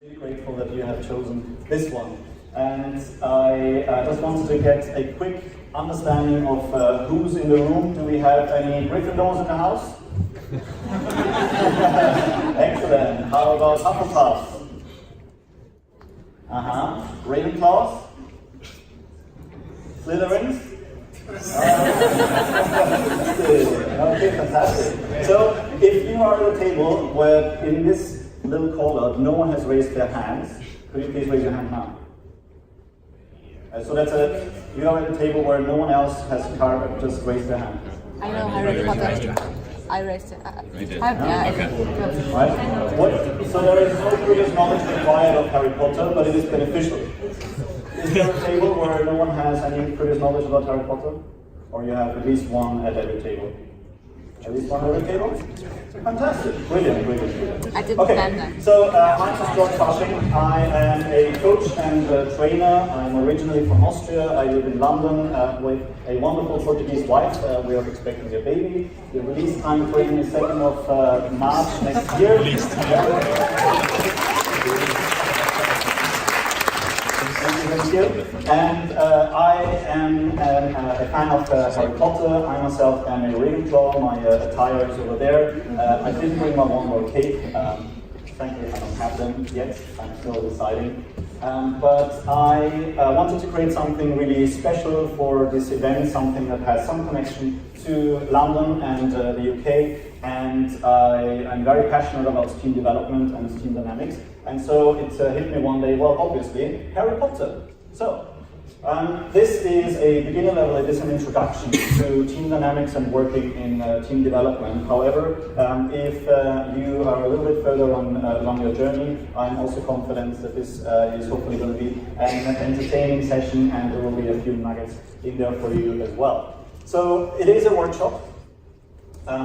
Really grateful that you have chosen this one, and I just wanted to get a quick understanding of who's in the room. Do we have any Gryffindors in the house? Excellent. How about Hufflepuffs? Ravenclaws? Slytherins? Okay, fantastic. So, if you are at a table where in this little corner no one has raised their hands, could you please raise your hand now? So that's you are at a table where no one else has carved, just raise their hand. I know Harry Potter. I raised it. Yeah, okay. Good. Right. So there is no previous knowledge required of Harry Potter, but it is beneficial. Is there a table where no one has any previous knowledge about Harry Potter? Or you have at least one at every table? At least one at every table? Fantastic. Brilliant, brilliant, brilliant. I didn't plan that. So my name is George Fasching. I am a coach and a trainer. I'm originally from Austria. I live in London with a wonderful Portuguese wife. We are expecting a baby. The release time frame is 2nd of March next year. Thank you. And I am a fan of Harry Potter. I myself am a Ravenclaw. My attire is over there. I didn't bring my one more cape. Frankly, I don't have them yet. I'm still deciding. But I wanted to create something really special for this event, something that has some connection to London and the UK. And I'm very passionate about team development and team dynamics. And so it hit me one day, well, obviously, Harry Potter. So, this is a beginner level, it is an introduction to team dynamics and working in team development. However, if you are a little bit further along your journey, I'm also confident that this is hopefully going to be an entertaining session and there will be a few nuggets in there for you as well. So, it is a workshop.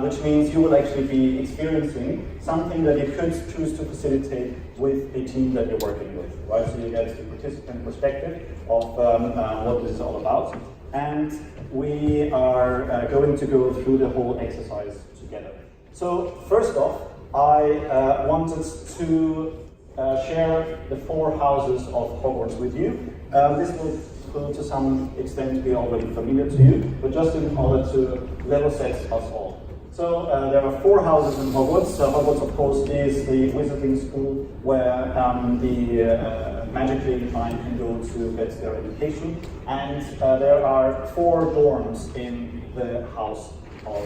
Which means you will actually be experiencing something that you could choose to facilitate with a team that you're working with, right? So you get the participant perspective of what this is all about. And we are going to go through the whole exercise together. So first off, I wanted to share the 4 houses of Hogwarts with you. This will to some extent be already familiar to you, but just in order to level set us all. So there are 4 houses in Hogwarts. Hogwarts, of course, is the wizarding school where the magically inclined can go to get their education. And there are 4 dorms in the house of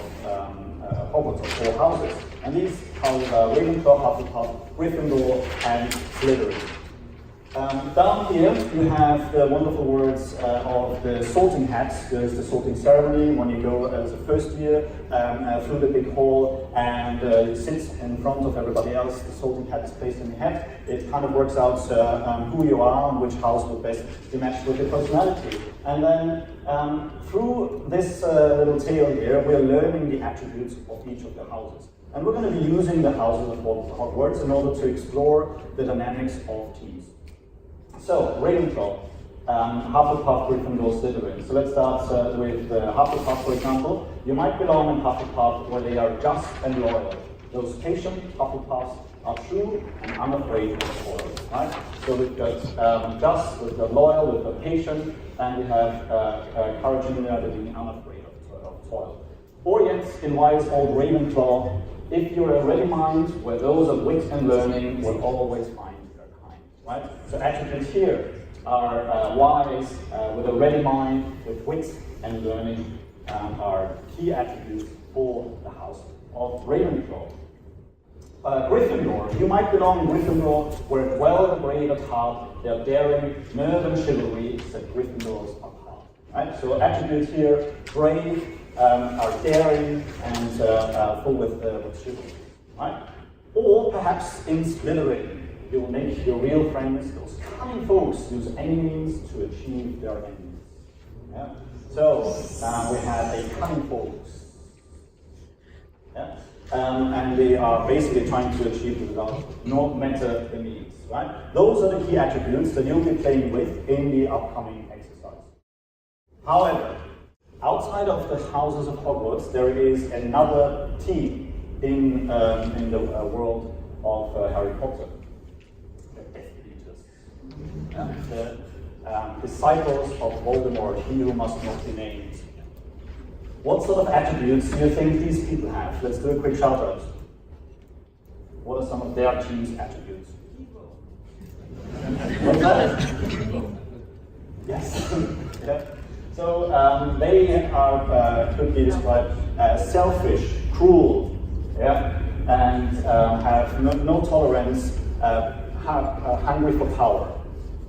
Hogwarts, or 4 houses. And these houses are Ravenclaw, Hufflepuff, Gryffindor, and Slytherin. Down here you have the wonderful words of the sorting hats. There's the sorting ceremony when you go as a first year through the big hall and you sit in front of everybody else. The sorting hat is placed in the hat. It kind of works out who you are and which house would best be matched with your personality. And then through this little tale here, we're learning the attributes of each of the houses. And we're going to be using the houses of Hogwarts in order to explore the dynamics of teams. So, Ravenclaw, Hufflepuff, Gryffindor, Slytherin. So let's start with Hufflepuff, for example. You might belong in Hufflepuff where they are just and loyal. Those patient Hufflepuffs are true and unafraid of toil. Right? So we've got just, we've got loyal, we've got patient, and we have courage and being unafraid of toil. Or yet, in wise old Ravenclaw, if you're a ready mind where those of wit and learning will always find their kind. Right? So attributes here are wise, with a ready mind, with wit and learning, are key attributes for the house of Ravenclaw. Gryffindor, you might belong in Gryffindor, where well and brave at heart, their daring, nerve and chivalry set Gryffindors apart. Right? So attributes here, brave, are daring and full with chivalry. Right? Or perhaps in Slytherin, you will make your real friends, those cunning folks use any means to achieve their ends. Yeah? So, we have a cunning folks. Yeah? And they are basically trying to achieve the result, no matter the means. Right? Those are the key attributes that you'll be playing with in the upcoming exercise. However, outside of the houses of Hogwarts, there is another team in the world of Harry Potter. The disciples of Voldemort, he who must not be named. What sort of attributes do you think these people have? Let's do a quick shout out. What are some of their team's attributes? What's that? Yes. Yeah. So they are could be described as selfish, cruel, yeah, and have no tolerance, hungry for power.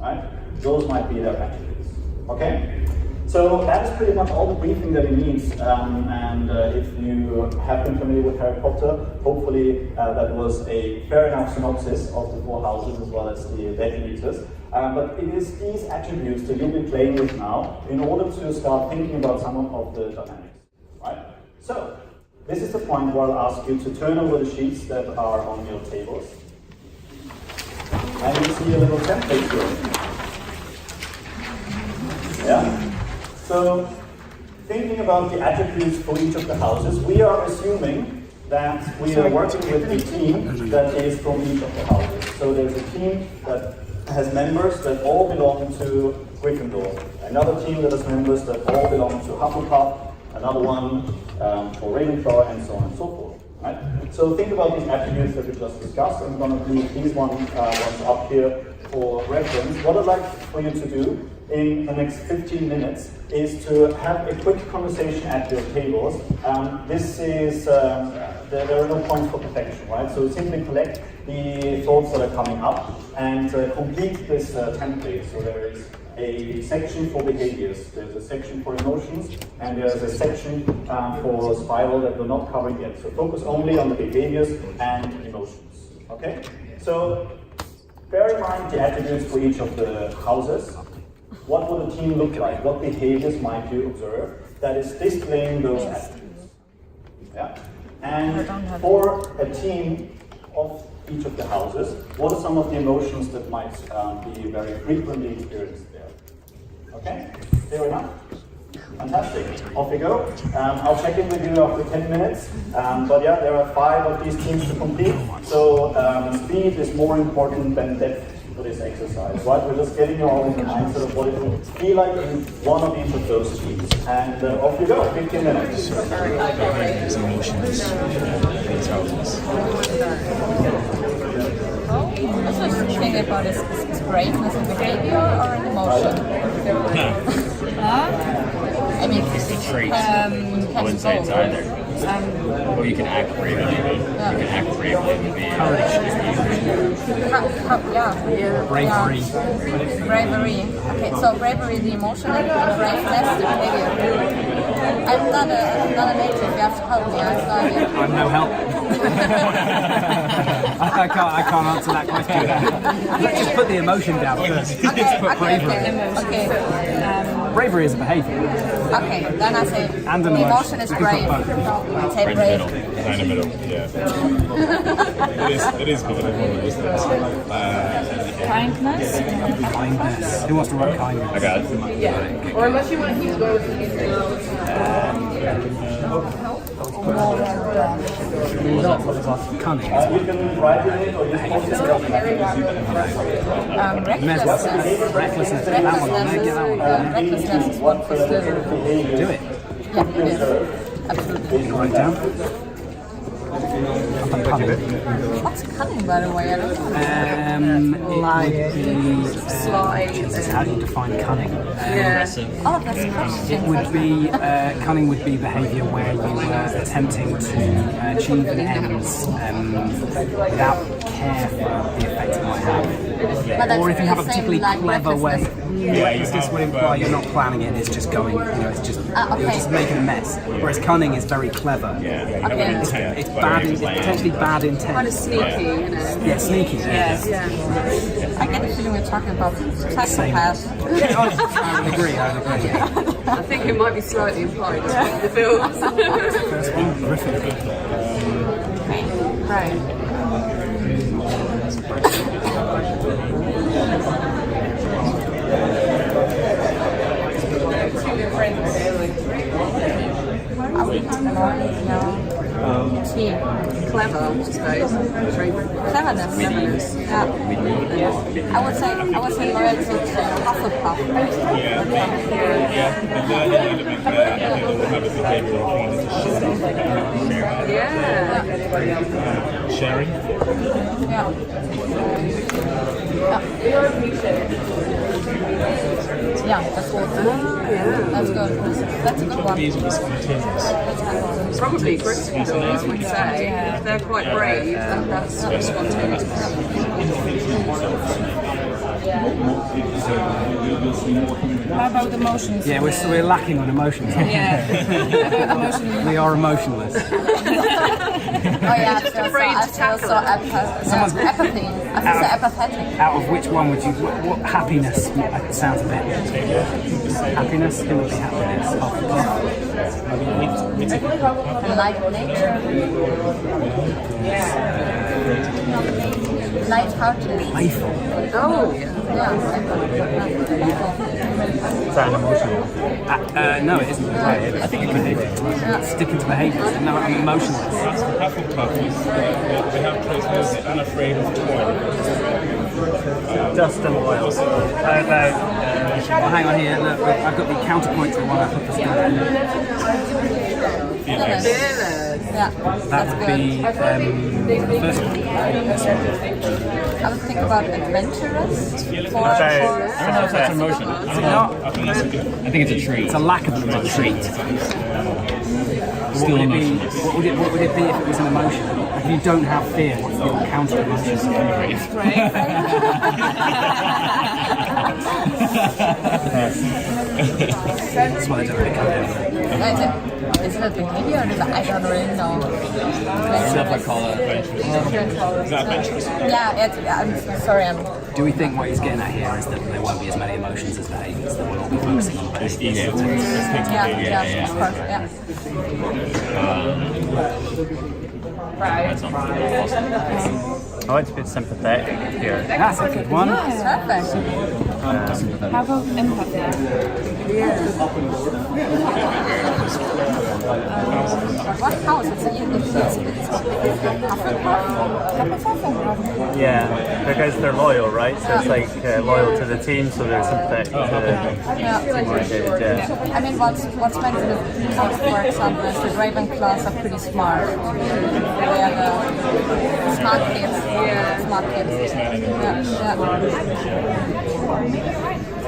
Right? Those might be their attributes. Okay. So that is pretty much all the briefing that we need, and if you have been familiar with Harry Potter, hopefully that was a fair enough synopsis of the 4 houses as well as the Death-Eaters. But it is these attributes that you'll be playing with now in order to start thinking about some of the dynamics. Right? So, this is the point where I'll ask you to turn over the sheets that are on your tables. And you see a little template here. Yeah? So, thinking about the attributes for each of the houses, we are assuming that we are working with a team that is from each of the houses. So there's a team that has members that all belong to Gryffindor, another team that has members that all belong to Hufflepuff, another one for Ravenclaw, and so on and so forth. Right? So think about these attributes that we just discussed. I'm going to leave these ones up here for reference. What I'd like for you to do in the next 15 minutes is to have a quick conversation at your tables. This is, there are no points for perfection, right? So simply collect the thoughts that are coming up and complete this template. So there is a section for behaviors, there's a section for emotions, and there's a section for spiral that we're not covering yet. So focus only on the behaviors and emotions, okay? So bear in mind the attributes for each of the houses. What would a team look like? What behaviors might you observe that is displaying those attributes? Yeah? And for a team of each of the houses, what are some of the emotions that might be very frequently experienced there? Okay? Fair enough? Fantastic. Off we go. I'll check in with you after 10 minutes. But yeah, there are 5 of these teams to complete. So speed is more important than depth for this exercise, right? We're just getting you all in the mindset of what it would feel like in one of each of those teams. And off you go, 15 minutes. That's what you think about is braveness and behavior or an emotion? I mean, It's a trait. I wouldn't say it's either. Well, you can act bravely. You can act bravely and be Bravery. Bravery. Okay, so bravery is the emotion and braveness the behavior. I'm not a native. You have to help me. I have no idea. I'm no help. I can't answer that question. Let's just put the emotion down first. Okay. Bravery is a behaviour. Okay, then I say And the emotion is brave. I say brave. Kind of middle, yeah. It is good. Kindness. Kindness. Who wants to write kindness? I got it. Yeah. Or unless you want to use both. Cunning. You can write in it or you can also Recklessness. Recklessness. That one. Make it that one. Recklessness is what behavior Do it. Yeah, it is. Absolutely. Write down. Cunning. What's cunning, by the way? I don't know. How do you define cunning? Oh, that's questions. It would be cunning would be behaviour where you are attempting to achieve ends without care for the effect it might have. Or if you have a particularly clever way, recklessness would imply you're not planning it; it's just going. It's just you're just making a mess. Whereas cunning is very clever. It's bad. It's potentially bad intent. Kind of sneaky, Yeah, sneaky. I get the feeling we're talking about psychopaths. I would agree. I think it might be slightly implied in the films. First one, Griffin. Right. No. Team. Clever, I suppose. Cleverness. Yeah. I would say related to Hufflepuff. Yeah, the learning element there, I think will have a behaviour of wanting to share. Sharing. Yeah. Yeah, that's good. That's good. That's a good one. These will be spontaneous. Probably Gryffindors would say. If they're quite brave, then that's spontaneous. How about emotions? Yeah, we're lacking on emotions. Yeah. We are emotionless. Oh yeah, I feel so apathy. I feel so apathetic. Out of which one would you? What happiness sounds a bit? Happiness? Who would be happiness? Like nature. Light-hearted. Playful. Oh, Yeah. Is that an emotional? No, it isn't. I think it can be. Sticking to behaviours. No, I'm emotionless. Hufflepuff is, they have traits where they're unafraid of toil. Just and loyal. How about? Well, hang on here. Look, I've got the counterpoint to the one I put this down. Fearless. Yeah, That would be the first one. I would think about adventurous. I don't know if that's emotion. Is it not? I think that's a good. I think it's a trait. It's a lack of emotion. Trait. What would it be? What would it be if it was an emotion? If you don't have fear, what's your counter emotion? That's why they don't really come in. Is it a behavior or is it, I don't really know. Stuff I call it. Is that adventurous? Yeah, I'm sorry, Do we think what he's getting at here is that there won't be as many emotions as behaviours, that we'll all be focusing on the It's behaviours? easier to yeah, of course, yeah. That's not awesome. I like to be sympathetic here. That's a good one. Perfect. How about empathy? What house? It's Yeah, because they're loyal, right? So it's like loyal to the team, so they're sympathetic to the team. Yeah. I mean, what's meant to come, for example, is the Ravenclaws are pretty smart. They are the smart kids. Yeah. Smart kids.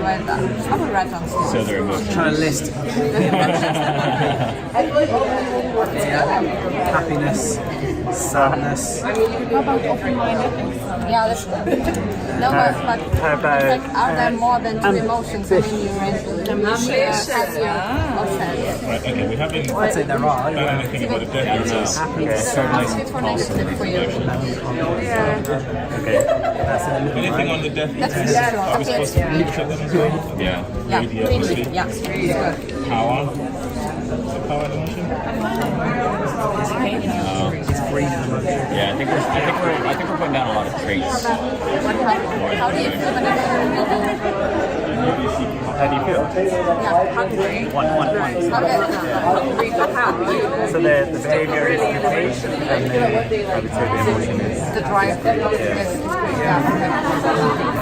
I would write on smart. So they're emotional. Trying to list happiness, sadness. How about open-mindedness? Yeah, that's no, but How about like, are there more than two emotions? I mean, you mentioned happy or sad. Right, okay, we haven't I'd say there are. done anything about the death races. Positive or negative for you? okay? That's an Anything on the death That's races? sure. Are we supposed to look at them as well? Yeah. Yeah, Media, really, obviously. yeah, it's good. Power. Is it power and emotion? Yeah, I think we're putting down a lot of traits. How do you feel when How do you feel? hungry? One. Hungry for how? So the behavior is the trait, and I would say the emotion is. The drive.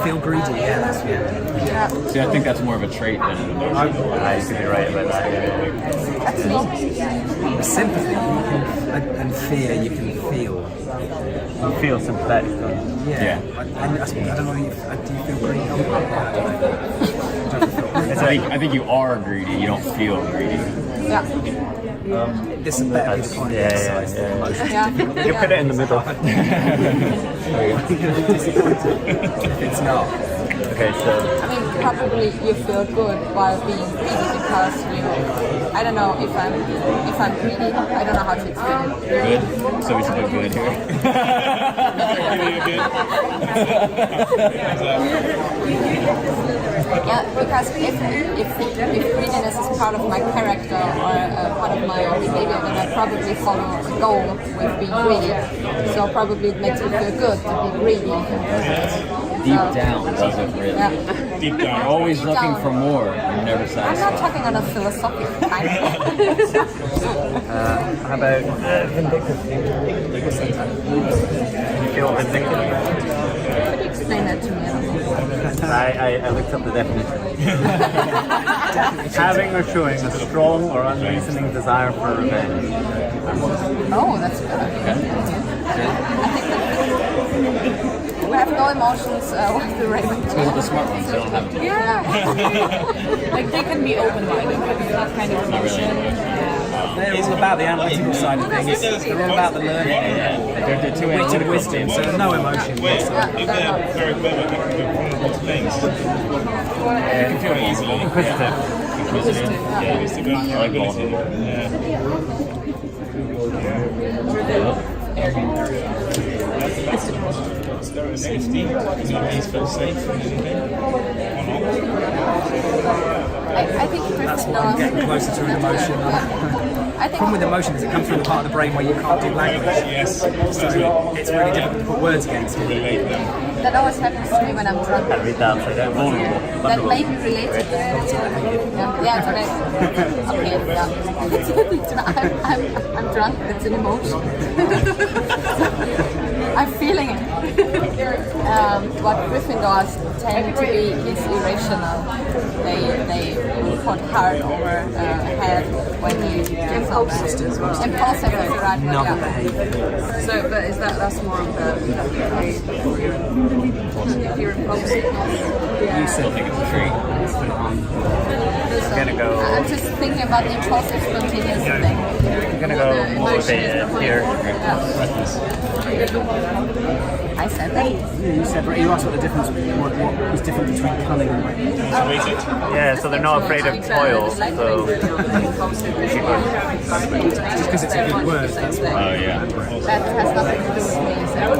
Feel greedy, yeah. See, I think that's more of a trait than an emotion. I could be right about that. That's me. Sympathy and fear you can feel. You feel sympathetic, don't you? Yeah. I don't know, do you feel greedy? I think you are greedy. You don't feel greedy. Yeah. This is better be the point of exercise than emotion. Yeah. You put it in the middle. If it's not. Okay, so I mean, probably you feel good while being greedy because you. I don't know if I'm greedy. I don't know how to explain it. Good. So we should put good here. Yeah, because if greediness is part of my character or part of my behavior, then I probably follow a goal with being greedy. So probably it makes me feel good to be greedy. deep down, does it really? Yeah. Deep down. You're always Deep looking down. for more. You're never I'm satisfied. not talking on a philosophical kind. How about vindictive? You feel vindictive? Could you explain that to me? I looked up the definition. Having or showing a strong or unreasoning desire for revenge. Oh, that's good. I think we have no emotions when we rave. Because the smart ones don't have them. Yeah. Like they can be open-minded, but it's that kind of emotion. They're all about the analytical side of things. They're all about the learning. They're too Wit and analytical. wisdom, so no emotion. Wait, if they're very clever, they can do multiple things. You can feel easily. Inquisitive. Yeah. It's a good I like ability. both. Safety. Is it always feel safe from anything? I think Gryffindor. Getting closer to an emotion. I think. The problem with emotion is it comes from the part of the brain where you can't do language. Yes. So it's really difficult to put words against it. Relate them. That always happens to me when I'm drunk. I read that upside down. Vulnerable. That may be related. Yeah, it's related. Okay, yeah. I'm drunk, it's an emotion. I'm feeling it. What Gryffindors tend to be is irrational. They put hard over head when you do Impulsive as well. Impulsive is the right word, Not yeah. So, but is that's more of the if you're impulsive? You still think it's a tree. So, gonna go- I'm just thinking about the impulsive spontaneous thing. I'm gonna go motivated here. I said that. You said, you asked what the difference, what was different between cunning and wit. Yeah, so they're not afraid of toil. So Just because it's a good word, that's why. Oh yeah. That has nothing to do with me, so.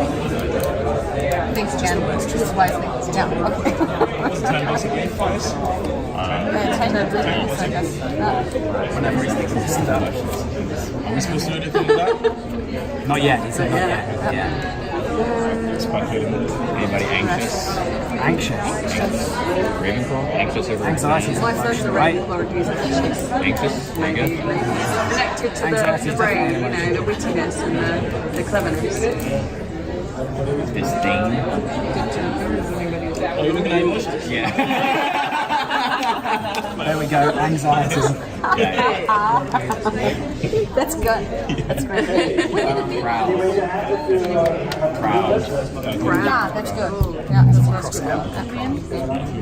Thanks, Jen. Choose wisely. Yeah, okay. Tenders again, twice. Tender goodness, I guess. Whenever he's thinking of stuff. Are we supposed to do anything with that? Not yet, he said not yet. Yeah. It's quite good. Anybody anxious? Anxious. Ravenclaw? Anxious over Anxiety is My an emotion, social right? regularity is anxious. Anxious? Very good. Connected to Anxiety the is brain, definitely an the wittiness and the cleverness. Disdain? Oh, you're looking at emotions? Yeah. There we go, anxiety. That's good. That's great. Proud. Yeah, that's good. Yeah, that's good.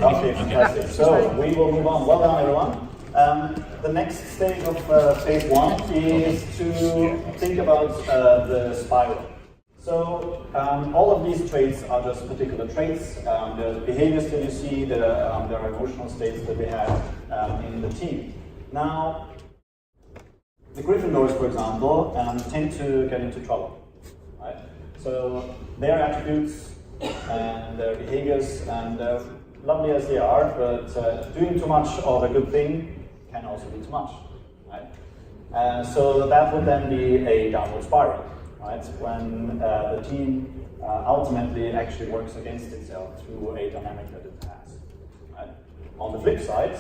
Okay, fantastic. So we will move on. Well done, everyone. The next stage of phase one is to think about the spiral. So all of these traits are just particular traits. The behaviors that you see, there are emotional states that we have in the team. Now, the Gryffindors, for example, tend to get into trouble, right? So their attributes and their behaviors, and lovely as they are, but doing too much of a good thing can also be too much, right? So that would then be a downward spiral, right? When the team ultimately actually works against itself through a dynamic that it has, right? On the flip side,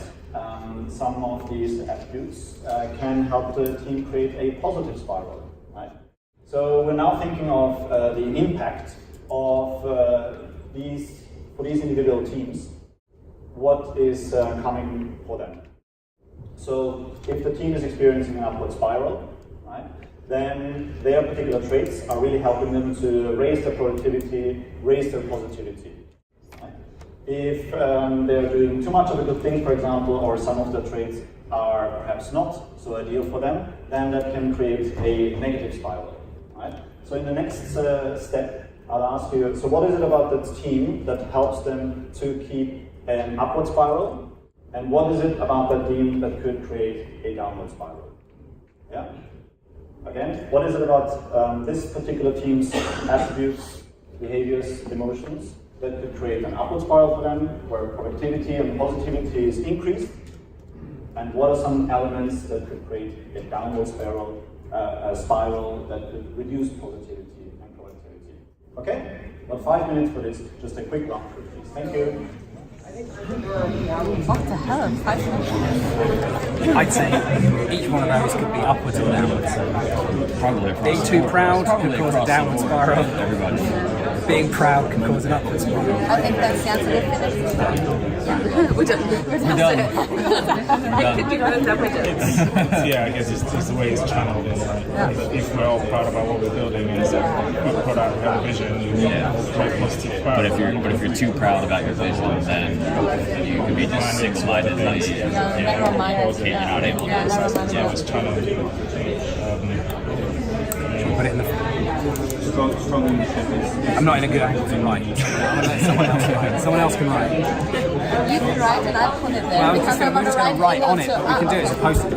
some of these attributes can help the team create a positive spiral, right? So we're now thinking of the impact of these individual teams. What is coming for them? So if the team is experiencing an upward spiral, right, then their particular traits are really helping them to raise their productivity, raise their positivity. If they're doing too much of a good thing, for example, or some of the traits are perhaps not so ideal for them, then that can create a negative spiral, right? So in the next step, I'll ask you, so what is it about that team that helps them to keep an upward spiral? And what is it about that team that could create a downward spiral? Yeah? Again, what is it about this particular team's attributes, behaviors, emotions that could create an upward spiral for them, where productivity and positivity is increased? And what are some elements that could create a downward spiral, a spiral that could reduce positivity and productivity? Okay? About 5 minutes for this, just a quick run through, please. Thank you. What the hell? 5 minutes? I'd say each one of those could be upwards or downwards. Probably across Being too proud can cause a downward spiral. Everybody. Being proud can cause an upward spiral. I think that's the answer. We're finished. We're done. We're done. It could be both evidence. Yeah, I guess it's the way it's channeled in. Like, if we're all proud about what we're building and we put out a vision, quite positive. But if you're too proud about your vision, then you could be just single-mindedly, you're not able to. Yeah, it's channeled. Put it in the. I'm not in a good angle to write. I'm gonna let someone else write. Someone else can write. You can write and I'll put it there. Well, we're because just going to write on it. to- We can do it as a post-it.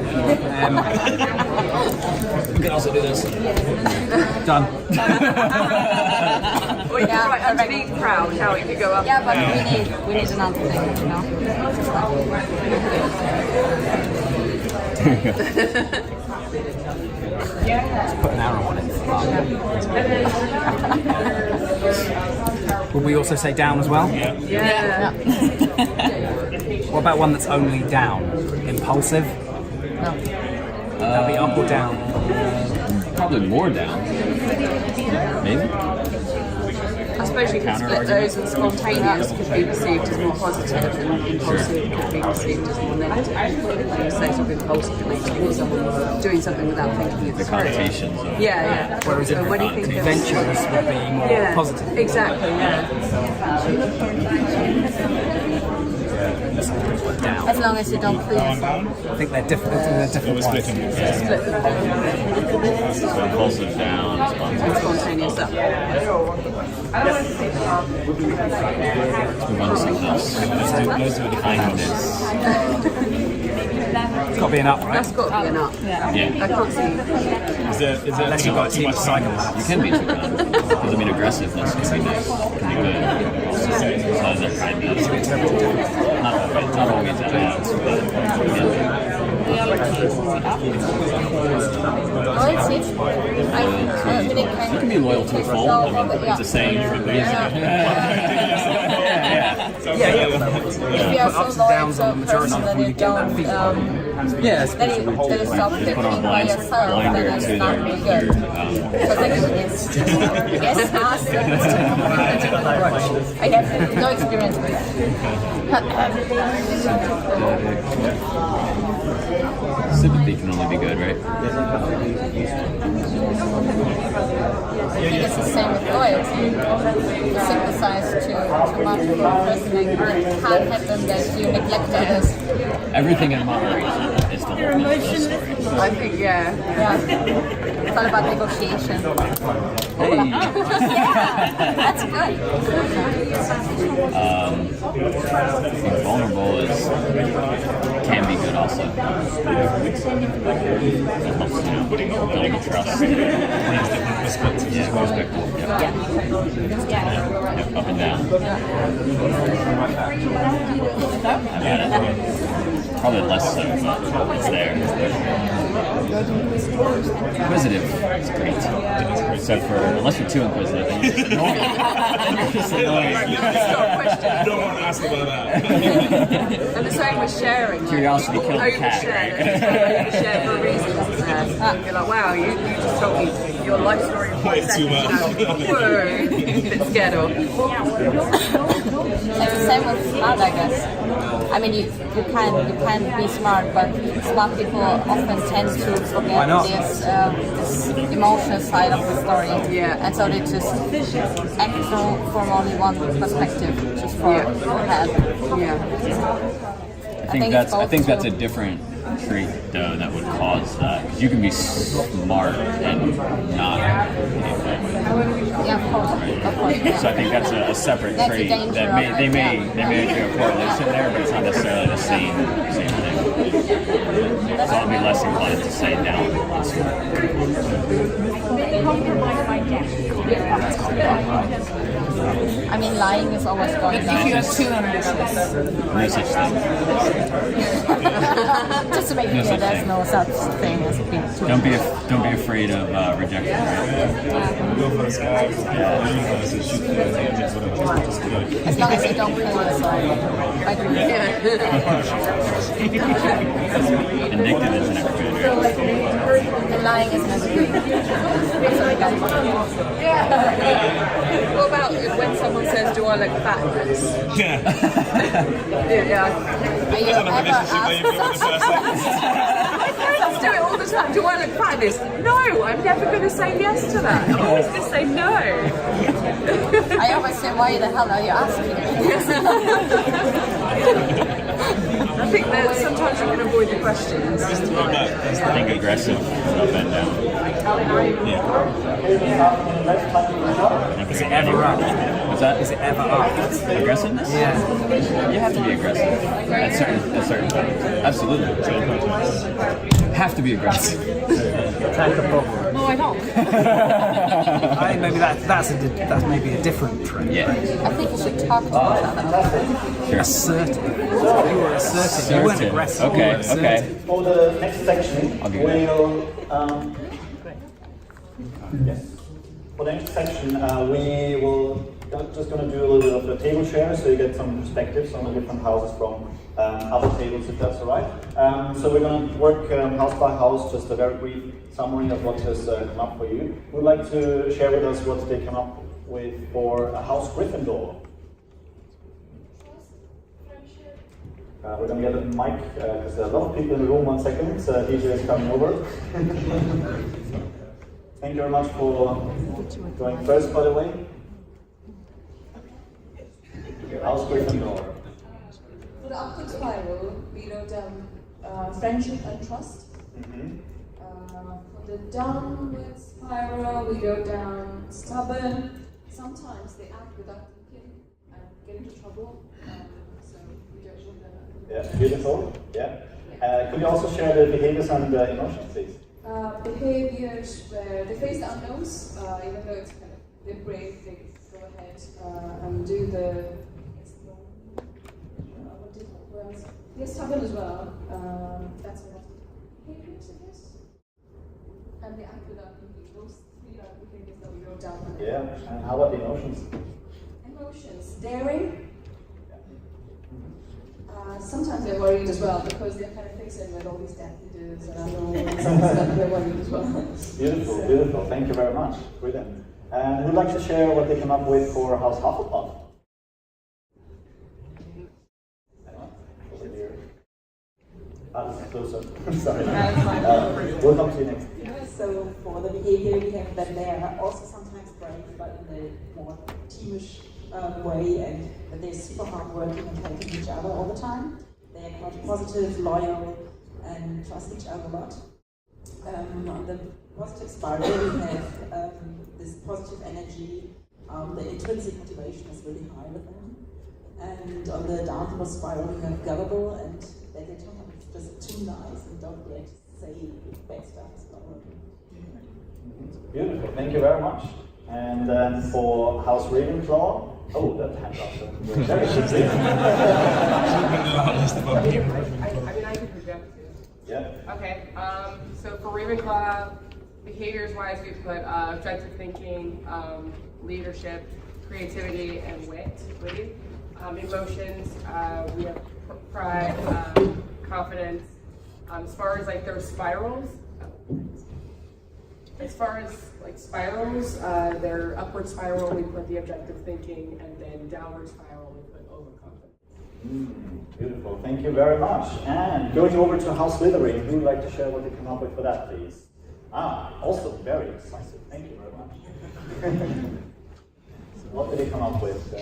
You can also do this. Done. Or you can write underneath proud, how it could go up. Yeah, but we need another thing, you know. Put an arrow on it. Would we also say down as well? Yeah. What about one that's only down? Impulsive? No. That'd be up or down? Probably more down. Maybe. I suppose you could split those, and spontaneous could be perceived as more positive, and impulsive could be perceived as more negative. Like you say, sort of impulsive could be someone doing something without thinking it The through. connotations of Yeah. Whereas So when you think of adventurous would be more positive. Exactly. Yeah. Down. As long as you don't freeze. I think they're different. They're different ones. So impulsive down, spontaneous. Spontaneous up. Let's move on to something else. Kindness. It's got to be an up, right? That's got to be an up. Yeah. I can't see. Is there Unless you've got a team of psychopaths. You can be too kind. Because I mean, aggressiveness can be nice. Can be good. As long as they're kindness. Not always that bad. Loyalty. You can be loyal to a fault. I mean, it's a saying. If you are so Ups and downs loyal on to the a majority person of that when you you get that don't, feedback. Yes. that you stop thinking by yourself, then it's not really good. Because yes, I have no experience with that. Sympathy can only be good, right? I think it's the same with loyalty. You sympathize too much with one person, and it can't happen that you neglect others. Everything in moderation is the whole story. I think, yeah. Yeah. It's all about negotiation. Hey. Yeah, that's good. Being vulnerable can be good also. It helps, building trust. Yeah, Expecto. Yeah. Up and down. I've had it. Probably less so, but it's there. Inquisitive is great. Except for, unless you're too inquisitive, then you're just annoying. You don't want to ask about that. And the same with sharing. Curiosity like, killed the cat, overshare. right? Overshare for a reason, isn't there? You're like, wow, you just told me your life story in 5 Way seconds. too much. Whoa, bit scared of. It's the same with smart, I guess. I mean, you can be smart, but smart people often tend to forget this emotional side of the story. Yeah. And so they just act from only one perspective, just for head. Yeah. I think that's a different trait though that would cause that, because you can be smart and not behave that way. Yeah, of course. Yeah. So I think that's a separate That's trait the danger that of it, they may be a correlation there, but it's not necessarily the same thing. So I'll be less inclined to say down. I mean, lying is always going down. If you are too ambitious. No such thing. Just to make it clear, there's no such thing as being too Don't be afraid of rejection. Right? Go for a sky, shoot the tangents, whatever. As long as you don't feel it's like agree. Addictive is never good. And lying is never good. I'm sorry, guys. What about when someone says, "Do I look fat?" Yeah. Yeah. Are you ever asked? My friends do it all the time. Do I look fat? This? No, I'm never going to say yes to that. I'm always going to say no. I always say, why the hell are you asking? I think that sometimes you can avoid the questions. Being aggressive up and down. Is it ever up? What's that? Is it ever up? Aggressiveness? Yeah. You have to be aggressive at certain times. Absolutely. Have to be aggressive. Attack the problem. No, I don't. I think maybe that's maybe a different trend. Yeah. I think you should talk to each other. Sure. Assertive. You were assertive. You weren't aggressive. Okay. You were assertive. Okay. For the next section, I'll do we'll yes. For the next section, we will just going to do a little bit of a table share, so you get some perspectives on the different houses from other tables, if that's all right. So we're going to work house by house, just a very brief summary of what has come up for you. We'd like to share with us what they come up with for a house Gryffindor. We're going to get a mic, because there are a lot of people in the room. 1 second, DJ is coming over. Thank you very much for going first, by the way. House Gryffindor. For the upward spiral, we wrote down friendship and trust. For the downward spiral, we wrote down stubborn. Sometimes they act without thinking and get into trouble. So we don't want that. Yeah, beautiful. Yeah. Could you also share the behaviors and emotions, please? Behaviors where they face the unknowns, even though it's kind of they're brave, they go ahead and do the. What else? They're stubborn as well. That's enough. Behaviors, I guess. And they act without thinking. Those 3 are behaviors that we wrote down. Yeah. And how about the emotions? Emotions. Daring. Sometimes they're worried as well because they're kind of fixing with all these damages and stuff. They're worried as well. Beautiful, beautiful. Thank you very much. Brilliant. And who'd like to share what they came up with for House Hufflepuff? Over here. This is closer. Sorry. We'll come to you next. So for the behavior, we have that they are also sometimes brave, but in a more teamish way, and that they're super hardworking and helping each other all the time. They are quite positive, loyal, and trust each other a lot. On the positive spiral, we have this positive energy. The intrinsic motivation is really high with them. And on the downward spiral, we have gullible, and that they sometimes just too nice and don't dare to say bad stuff as well. Beautiful. Thank you very much. And then for House Ravenclaw, oh, that hand up. Very quickly. I mean, I could project too. Yeah. Okay. So for Ravenclaw, behaviors-wise, we put objective thinking, leadership, creativity, and witty. Emotions, we have pride, confidence. As far as like their spirals, their upward spiral, we put the objective thinking, and then downward spiral, we put overconfidence. Beautiful. Thank you very much. And going over to House Slytherin, who would like to share what they come up with for that, please? Also very decisive. Thank you very much. So what did they come up with?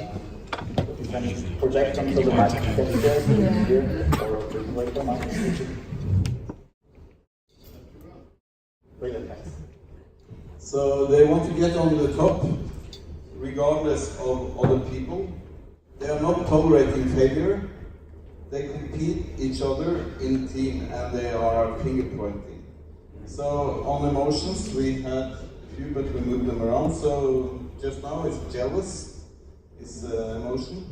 You can project them to the back. Can you share here? Or wait for my Brilliant, thanks. So they want to get on the top, regardless of other people. They are not tolerating failure. They compete each other in team, and they are finger pointing. So on emotions, we had a few, but we moved them around. So just now it's jealous. is emotion.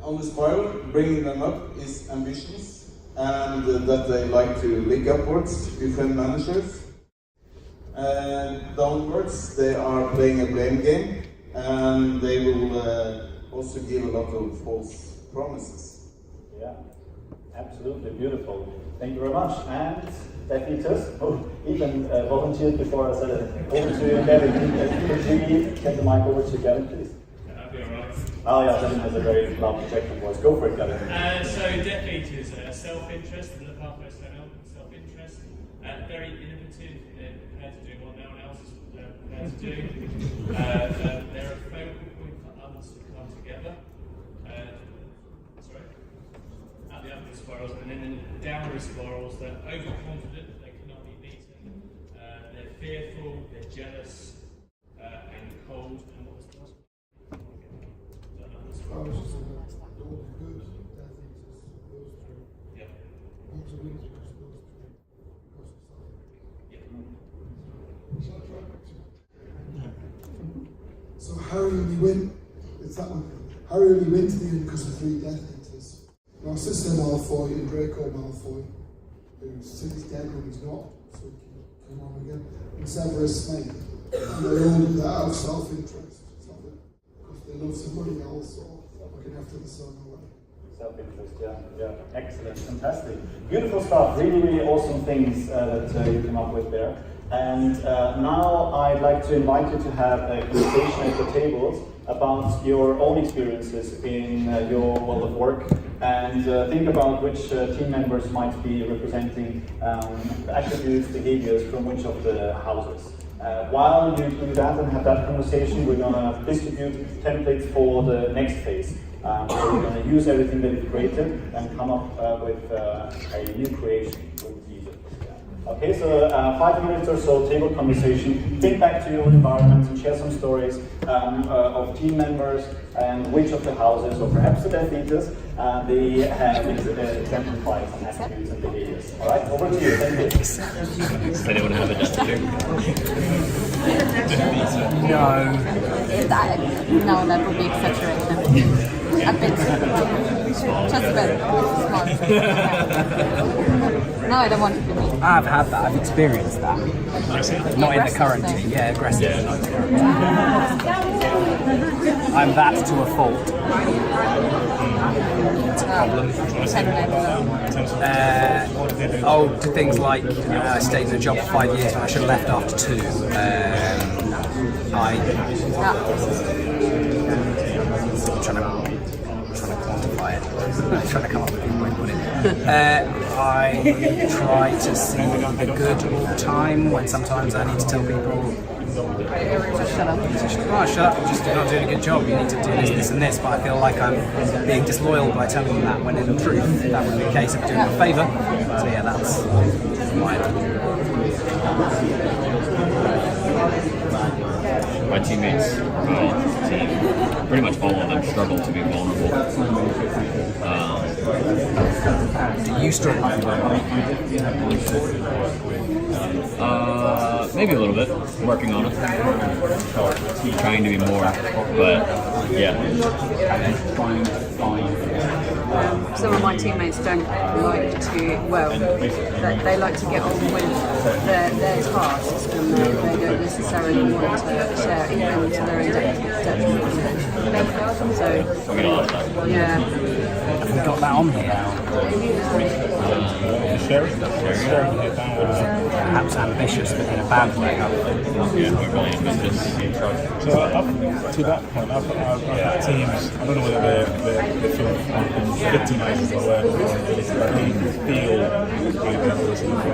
On the spiral, bringing them up is ambitions, and that they like to lick upwards, become managers. Downwards, they are playing a blame game, and they will also give a lot of false promises. Yeah, absolutely beautiful. Thank you very much. And Defitas, even volunteered before I said it. Over to Gavin. Could you get the mic over to Gavin, please? That'd be alright. Oh yeah, Gavin has a very loud projected voice. Go for it, Gavin. So Defitas, self-interest, and the pathways to self-interest. Very innovative, they're prepared to do what no one else is prepared to do. They're a focal point for others to come together. At the upward spirals, and then in the downward spirals, they're overconfident, they cannot be beaten. They're fearful, they're jealous, and cold. And what was the last one? I was just saying that all the good, bad things is those three. Yeah. What's the winners because of those three? Because of something. Yeah. So Harry only went, it's that one. Harry only went to the end because of 3 Death Eaters. Narcissa Malfoy and Draco Malfoy, who said he's dead when he's not, so he can come on again. And Severus Snape. And they all do that out of self-interest. It's not that because they love somebody else or looking after the son or whatever. Self-interest, yeah. Excellent, fantastic. Beautiful stuff, really awesome things that you came up with there. And now I'd like to invite you to have a conversation at the tables about your own experiences in your world of work, and think about which team members might be representing attributes, behaviors from which of the houses. While you do that and have that conversation, we're going to distribute templates for the next phase. So we're going to use everything that you've created and come up with a new creation with these. Okay, so 5 minutes or so table conversation. Think back to your own environment and share some stories of team members and which of the houses, or perhaps the Death Eaters, they have exemplified some attributes and behaviors. All right, over to you. Thank you. Does anyone have a Death Eater? No, that would be exaggeration. A bit. Just a bit. Small. No, I don't want to be me. I've had that, I've experienced that. Not in the current team. Yeah, aggressive. I'm that to a fault. That's a problem. To things like I stayed in a job for 5 years when I should have left after 2. I'm trying to quantify it. I'm trying to come up with a good way to put it. I try to see the good all the time when sometimes I need to tell people, Just shut up. Shut up, you're not doing a good job, you need to do this, this and this, but I feel like I'm being disloyal by telling them that, when in truth that would be a case of doing them a favour. So yeah, that's my teammates, pretty much all of them struggle to be vulnerable. Do you struggle to be vulnerable? Maybe a little bit. Working on it. Trying to be more, but yeah. Some of my teammates don't like to, they like to get on with their tasks, and they don't necessarily want to share even to their own detriment. So, yeah. Have we got that on here? Perhaps ambitious, but in a bad way. So up to that point, I've had teams, I don't know whether they feel victimized as a word, but they feel like there was not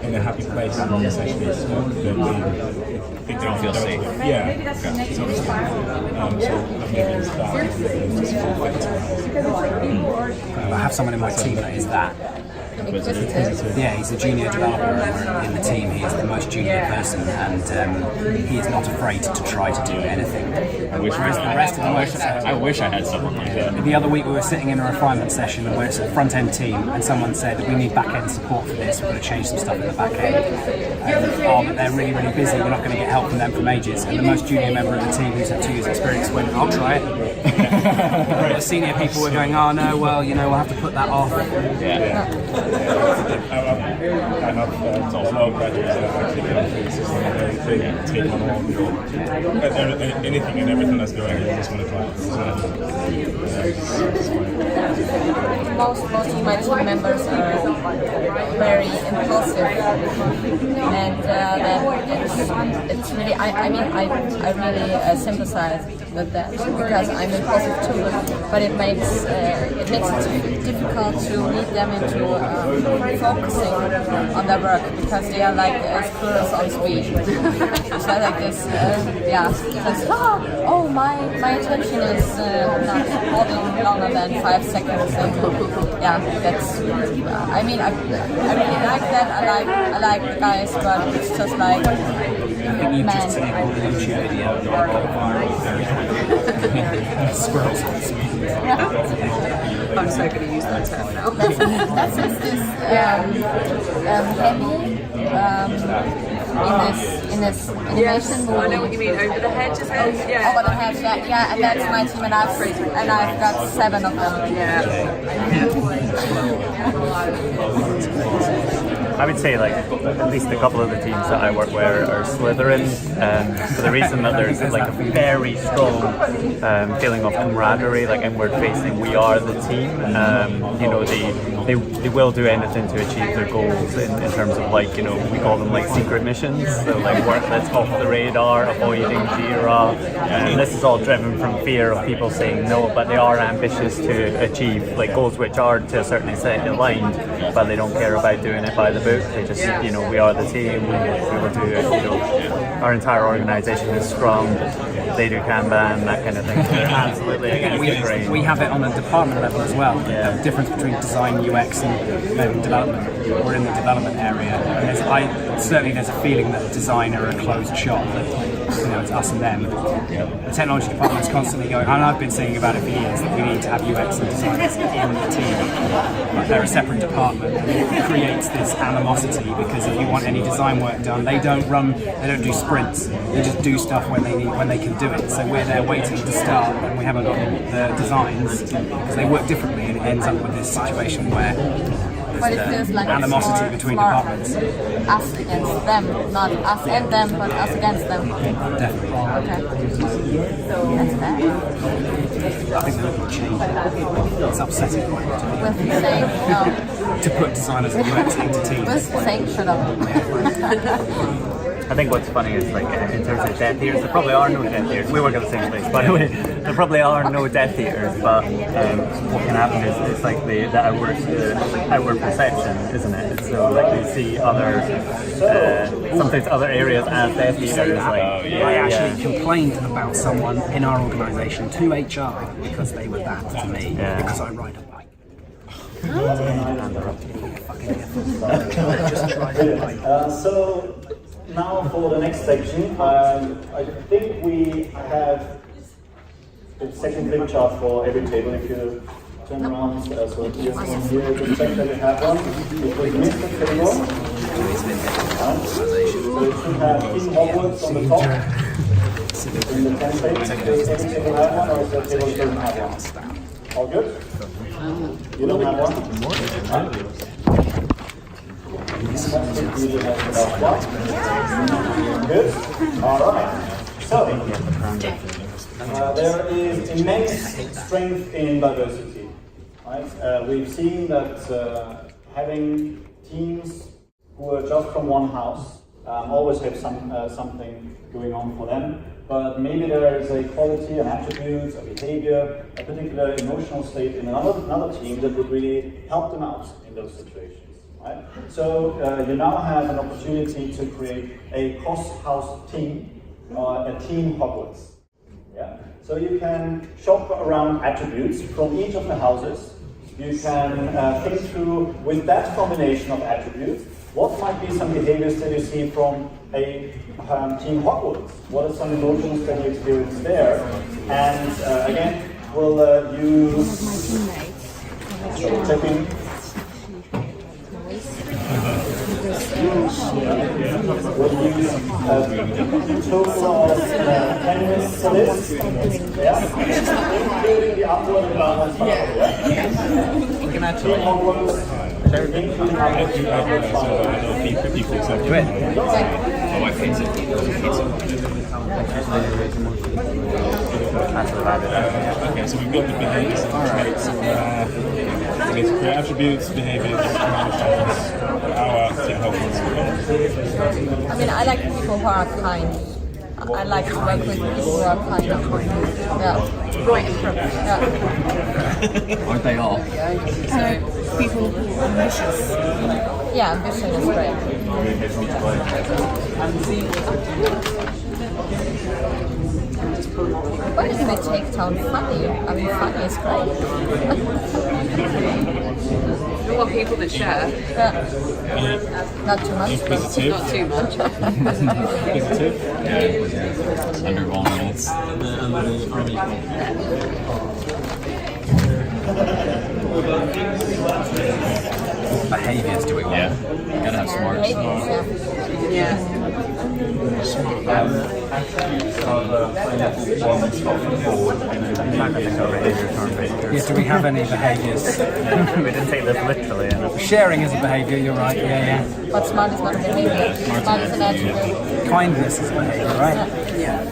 in a happy place, essentially. They don't feel safe. Yeah. So maybe it's that, just feel victimized. I have someone in my team that is that. inquisitive. Yeah, he's a junior developer in the team. He is the most junior person, and he is not afraid to try to do anything. I wish I had someone like that. The other week we were sitting in a refinement session, and we're a front end team, and someone said we need back end support for this. We're going to change some stuff in the back end. But they're really, really busy. We're not going to get help from them from ages. And the most junior member of the team, who's had 2 years' experience, went, "I'll try it." The senior people were going, "Oh no, well, you know, we'll have to put that off." Yeah. I have a lot of graduates that have actually been through the system and they take on all anything and everything that's going on. They just want to try it. Most of my team members are very impulsive, and it's really. I really sympathize with that because I'm impulsive too. But it makes it difficult to lead them into focusing on their work because they are like squirrels on speed. So like this, my attention is not holding longer than 5 seconds. And, that's. I really like that. I like the guys, but it's just like. Squirrels on speed. I'm so going to use that term now. That's just this heavy in this animation movie. I know what you mean. Over the hedge, is it? Yeah. Over the hedge, yeah, and that's my team, and I've got 7 of them. Yeah. I would say like at least a couple of the teams that I work with are Slytherin, for the reason that there's like a very strong feeling of camaraderie, like inward facing. We are the team. You know, they will do anything to achieve their goals in terms of like, you know, we call them like secret missions. So like work that's off the radar, avoiding JIRA. And this is all driven from fear of people saying no, but they are ambitious to achieve like goals which are to a certain extent aligned, but they don't care about doing it by the book. They just, you know, we are the team. We will do it. You know, our entire organisation is Scrum. They do Kanban, that kind of thing. So they're absolutely against the grain. We have it on a department level as well. Yeah. The difference between design, UX, and development. We're in the development area, and certainly there's a feeling that design are a closed shop. That, you know, it's us and them. The technology department's constantly going, and I've been saying about it for years, that we need to have UX and designers in the team. But they're a separate department, and it creates this animosity because if you want any design work done, they don't do sprints. They just do stuff when they can do it. So we're there waiting to start, and we haven't got the designs because they work differently, and it ends up with this situation where But it feels like animosity it's between more departments. Us against them, not us and them, but us against them. Definitely. Okay. That's bad. I think they're looking to change it. It's upsetting. With saying no. To put designers and UX into teams. With saying shut up. I think what's funny is like in terms of Death Eaters, there probably are no Death Eaters. We work at the same place, by the way. There probably are no Death Eaters, but what can happen is it's like the outward perception, isn't it? So like you see other sometimes other areas as Death Eaters. I actually complained about someone in our organisation to HR because they were that to me because I ride a bike. So now for the next section, I think we have the second flip chart for every table. If you turn around, so here's one here, you can check that we have one. If we miss the table, so it should have in Hogwarts on the top. In the template, does every table have one, or is there a table that doesn't have one? All good? You don't have one? Good. All right. So there is immense strength in diversity. Right? We've seen that having teams who are just from one house always have something going on for them. But maybe there is a quality, an attribute, a behavior, a particular emotional state in another team that would really help them out in those situations. Right? So you now have an opportunity to create a cross-house team, or a team Hogwarts. Yeah? So you can shop around attributes from each of the houses You can think through, with that combination of attributes, what might be some behaviors that you see from a Team Hogwarts? What are some emotions that you experience there? And again, we'll use checking. We'll use total of 10 minutes for this. Yeah? Including the upward and downward spiral. Yeah? Team Hogwarts. My wife hates it. Okay, so we've got the behaviors. Alright, so it's create attributes, behaviors, emotions, our team helpers. I mean, I like people who are kind. I like to work with people who are kind. Yeah. Right in front. Yeah. Aren't they all? So, people who are ambitious. Yeah, ambition is great. Why didn't they take down funny? I mean, funny is great. You want people that share. Yeah. Not too much. Inquisitive. Not too much. Inquisitive. Yeah. Under vulnerable. Behaviours do we want? Yeah. You gotta have smart. Yeah. Yes, do we have any behaviours? We didn't take this literally enough. Sharing is a behaviour, you're right, yeah. But smart is not a behavior. Smart is an attribute. Kindness is a behaviour, right? Yeah.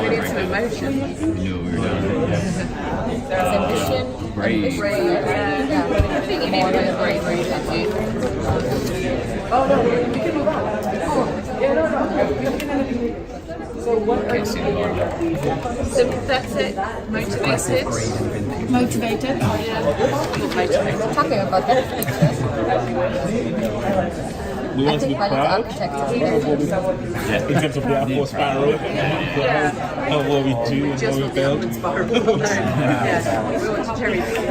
We need some emotion. We knew what we were doing. There's ambition. Brave. Yeah. I think you need a bit of bravery, don't you? Oh no, we can move on. Yeah, no. So what are you Sympathetic, motivated. Motivated. Yeah. Motivated. Talking about that picture. We want to be proud architect is very in terms of the upward spiral Yeah. of what we do and Just what we not the build. upward spiral. No. Yeah. We want to cherry pick.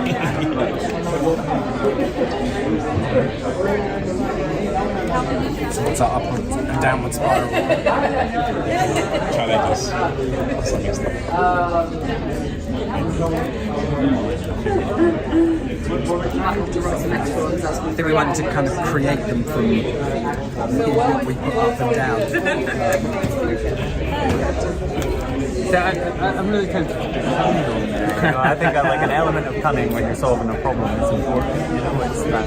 So what's our upward and downward spiral? Challenges. That's some messed up. I think we wanted to kind of create them from what we put up and down. So I'm really kind of I think that like an element of cunning when you're solving a problem is important. You know, it's that.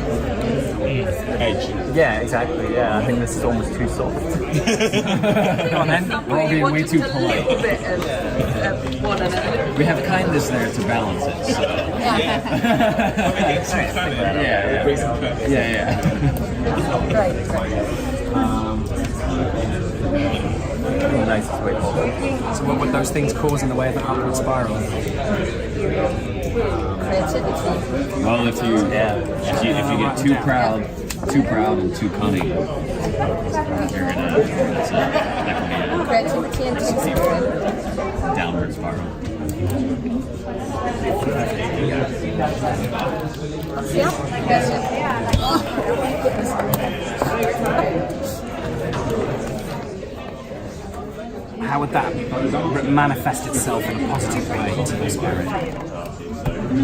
Edge. Yeah, exactly. Yeah, I think this is almost too soft. Come on then, we're all being way too polite. We have kindness there to balance it. So. Yeah. Nicest way possible. So what would those things cause in the way of an upward spiral? Creativity. Well, if you get too proud and too cunning, you're gonna that can be Creativity and team spirit. a downward spiral. How would that manifest itself in a positive way in team spirit? I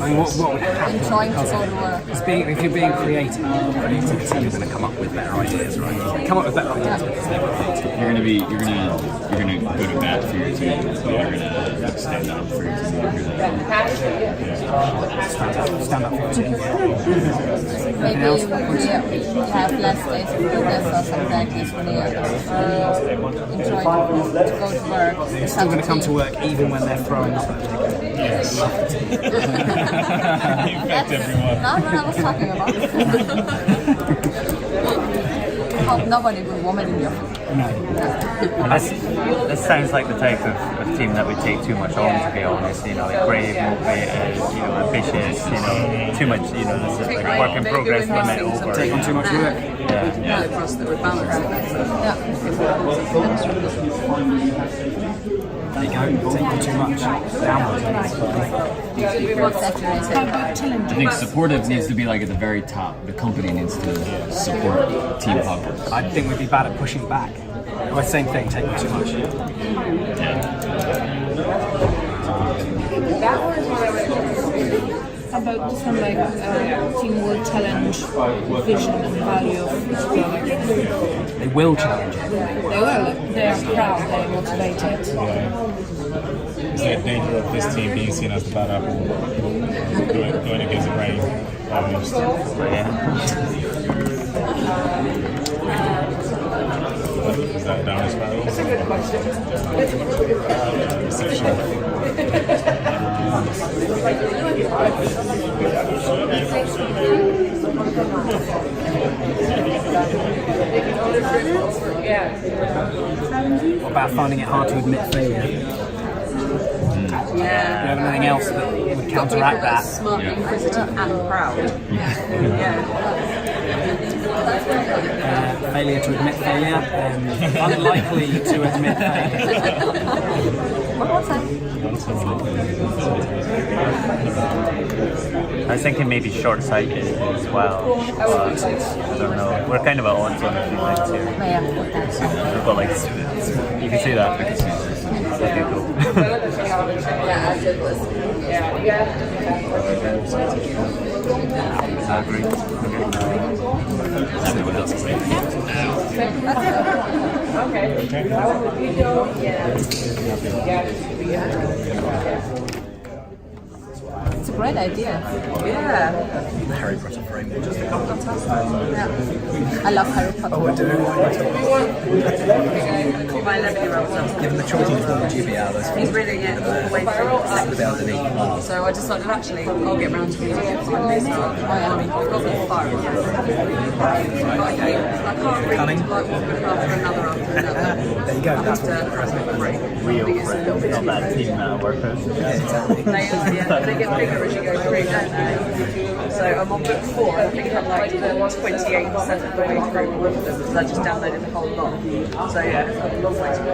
mean, what would happen? Enjoying to go to work. If you're being creative, creativity, you're going to come up with better ideas, right? Come up with better ideas because they're creative. You're gonna go to bat for your team. You're gonna stand up for your team. Stand up for your team. Maybe you have less days of fitness or something like this when you enjoy to go to work. They're still going to come to work even when they're throwing up. Infect everyone. Not what I was talking about. I hope nobody will vomit in your food. This sounds like the type of team that would take too much on, to be honest. You know, like brave, motivated, ambitious. Too much. This is like a work in progress limit over. Take on too much work. Yeah. Across that would balance it. Yeah. There you go. It's equal too much. Downwards. I think supportive needs to be like at the very top. The company needs to support team puppers. I think we'd be bad at pushing back. Well, same thing, taking too much. About different team will challenge vision and value of each product. They will challenge it. They will. They are proud. They are motivated. Is there a danger of this team being seen as the bad apple going against the grain? Is that down a spiral? That's a good question. What about finding it hard to admit failure? Do you have anything else that would counteract that? Smart, inquisitive, and proud. Failure to admit failure, unlikely to admit failure. I was thinking maybe short-sighted as well. But I don't know. We're kind of at odds on a few things here. We've got like, you can see that. Okay, cool. I agree. Everyone else is saying. It's a great idea. Yeah. Harry Potter frame. I love Harry Potter. Oh, I do. My 11-year-old. Given the choice, what would you be out of those? He's reading it all the way through. So I decided actually I'll get round to reading it. I've got the fire. I can't read like one book after another after another. There you go. That's what Real friends, not that team workers. They get bigger as you go through, don't they? So I'm on book 4, and I think I'm like 28% of the way through all of them, because I just downloaded the whole lot. So yeah, it's a long way to go.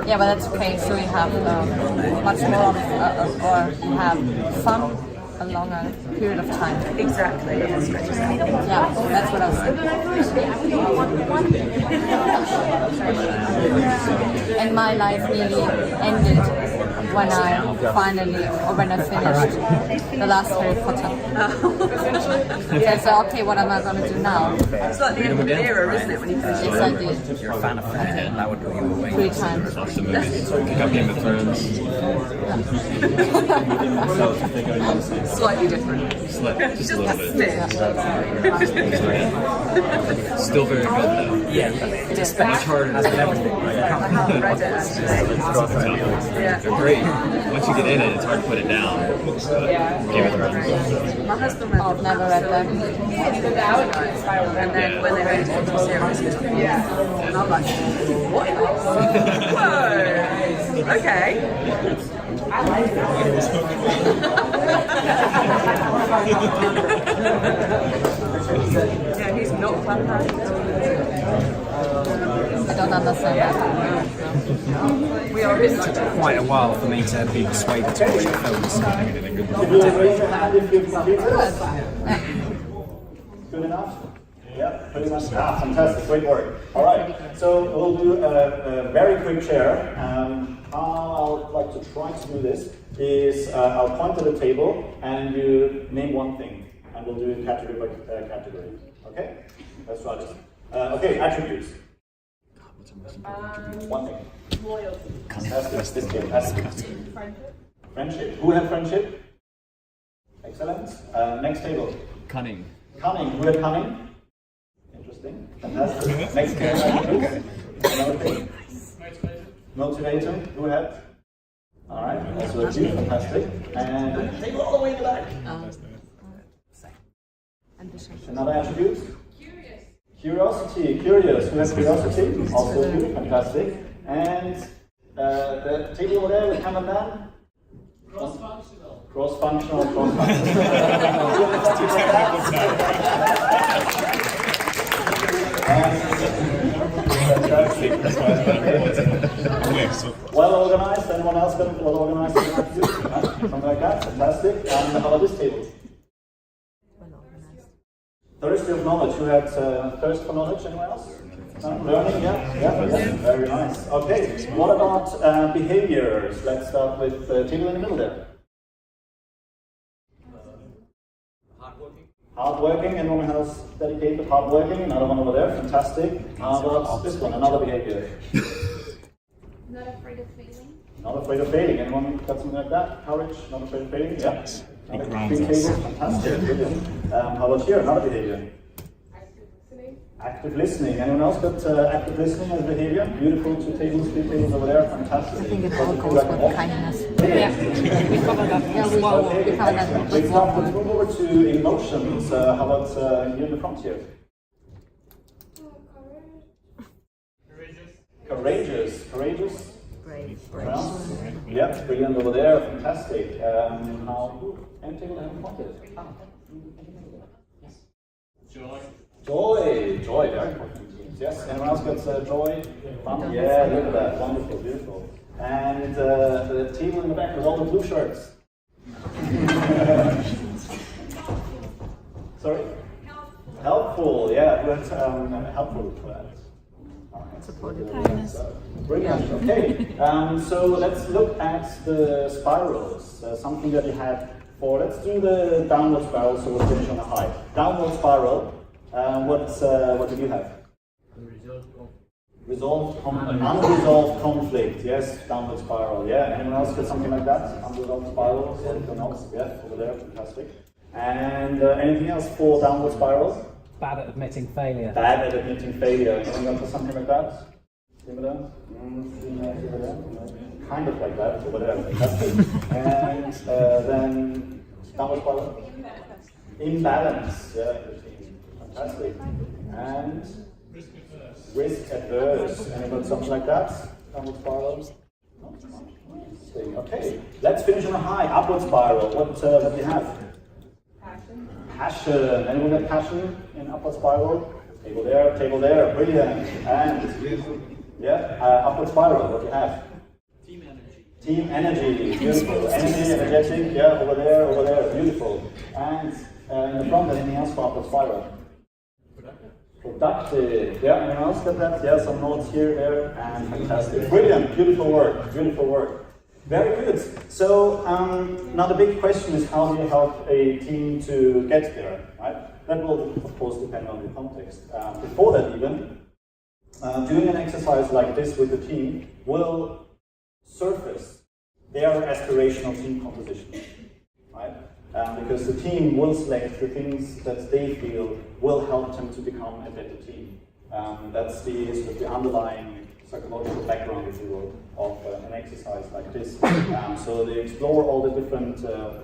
Yeah, but that's okay. So you have much more of, or you have fun a longer period of time. Exactly. Yes, yeah, that's what I was saying. And my life nearly ended when I finished the last Harry Potter. So okay, what am I going to do now? It's like the end of the era, isn't it, when you finish it? Yes, I did. You're a fan of Frozen, that would put you away. 3 times. Watch the movies. Pick up Game of Thrones. Slightly different. Just a little bit. Smidge. Still very good though. Yeah, it's much harder than everything. I haven't read it actually. They're great. Once you get in it, it's hard to put it down. Game of Thrones. My husband read I've never read them. And then when they went into the series, he was like, and I'm like, what? Whoa! Okay. I like that. Yeah, he's not fun. I don't understand that. We are It took quite a while for me to be persuaded to watch the films. Good enough? Yeah, pretty much. Fantastic, great work. All right, so we'll do a very quick share. How I'd like to try to do this is I'll point to the table and you name one thing, and we'll do it category by category. Okay? Let's try this. Okay, attributes. One thing. Loyalty. Friendship. Who had friendship? Excellent. Next table. Cunning. Cunning. Who had cunning? Interesting. Fantastic. Next table. Another thing. Motivator. Who had? All right. Also a G. Fantastic. And table all the way in the back. Another attribute. Curiosity. Curious. Who has curiosity? Also you. Fantastic. And the table over there with Cameron Dan? Cross-functional. Cross-functional. That's why Well organized. Anyone else got well organized? Something like that. Fantastic. And how about this table? Thirsty of knowledge. Who had thirst for knowledge? Anyone else? Learning, yeah, very nice. Okay, what about behaviors? Let's start with the table in the middle there. Hardworking, anyone else dedicated hardworking? Another one over there, fantastic. How about this one, another behavior? Not afraid of failing. Not afraid of failing, anyone got something like that? Courage, not afraid of failing? Yeah. It grounds us. Fantastic, brilliant. How about here, another behavior? Active listening. Anyone else got active listening as behavior? Beautiful, 2 tables, 3 tables over there. Fantastic. I think it all goes with kindness. Yeah, we covered that. Yeah, we covered that. Great stuff. Let's move over to emotions. How about here in the front here? Courageous. Brave. Yeah, brilliant over there. Fantastic. Any table I haven't wanted? Joy, very important. Yes, anyone else got joy? Fun? Yeah, look at that, wonderful, beautiful. And the table in the back with all the blue shirts. Sorry? Helpful, yeah, but helpful for that. Supportive. Brilliant, okay. So let's look at the spirals, something that you had for, let's do the downward spiral, so we'll finish on a high. Downward spiral. What did you have? Unresolved conflict. Yes, downward spiral. Yeah. Anyone else got something like that? Unresolved spiral. Anyone else? Yeah, over there. Fantastic. And anything else for downward spiral? Bad at admitting failure. Bad at admitting failure. Anyone else got something like that? Similar? Kind of like that over there. Fantastic. And then downward spiral. Imbalance. Yeah. Fantastic. And risk adverse. Anyone something like that? Downward spiral? Okay. Let's finish on a high. Upward spiral. What do you have? Passion. Anyone got passion in upward spiral? Table there. Brilliant. And upward spiral. What do you have? Team energy. Beautiful. Energetic. Yeah, over there. Beautiful. And in the front, anything else for upward spiral? Productive. Yeah, anyone else got that? Yeah, some notes here, there, and fantastic. Brilliant, beautiful work. Very good. So now the big question is, how do you help a team to get there, right? That will, of course, depend on the context. Before that even, doing an exercise like this with the team will surface their aspirational team composition, right? Because the team will select the things that they feel will help them to become a better team. That's the sort of the underlying psychological background, if you will, of an exercise like this. So they explore all the different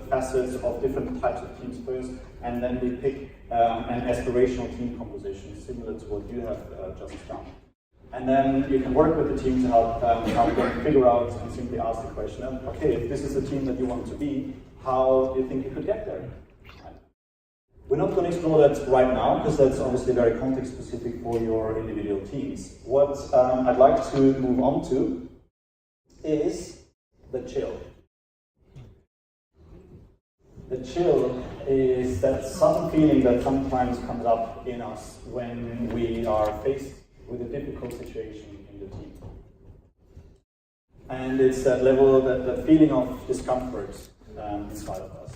facets of different types of teams first, and then they pick an aspirational team composition similar to what you have just done. And then you can work with the team to help them figure out and simply ask the question, okay, if this is the team that you want to be, how do you think you could get there? We're not going to explore that right now, because that's obviously very context specific for your individual teams. What I'd like to move on to is the chill. The chill is that sudden feeling that sometimes comes up in us when we are faced with a difficult situation in the team. And it's that level, that feeling of discomfort inside of us,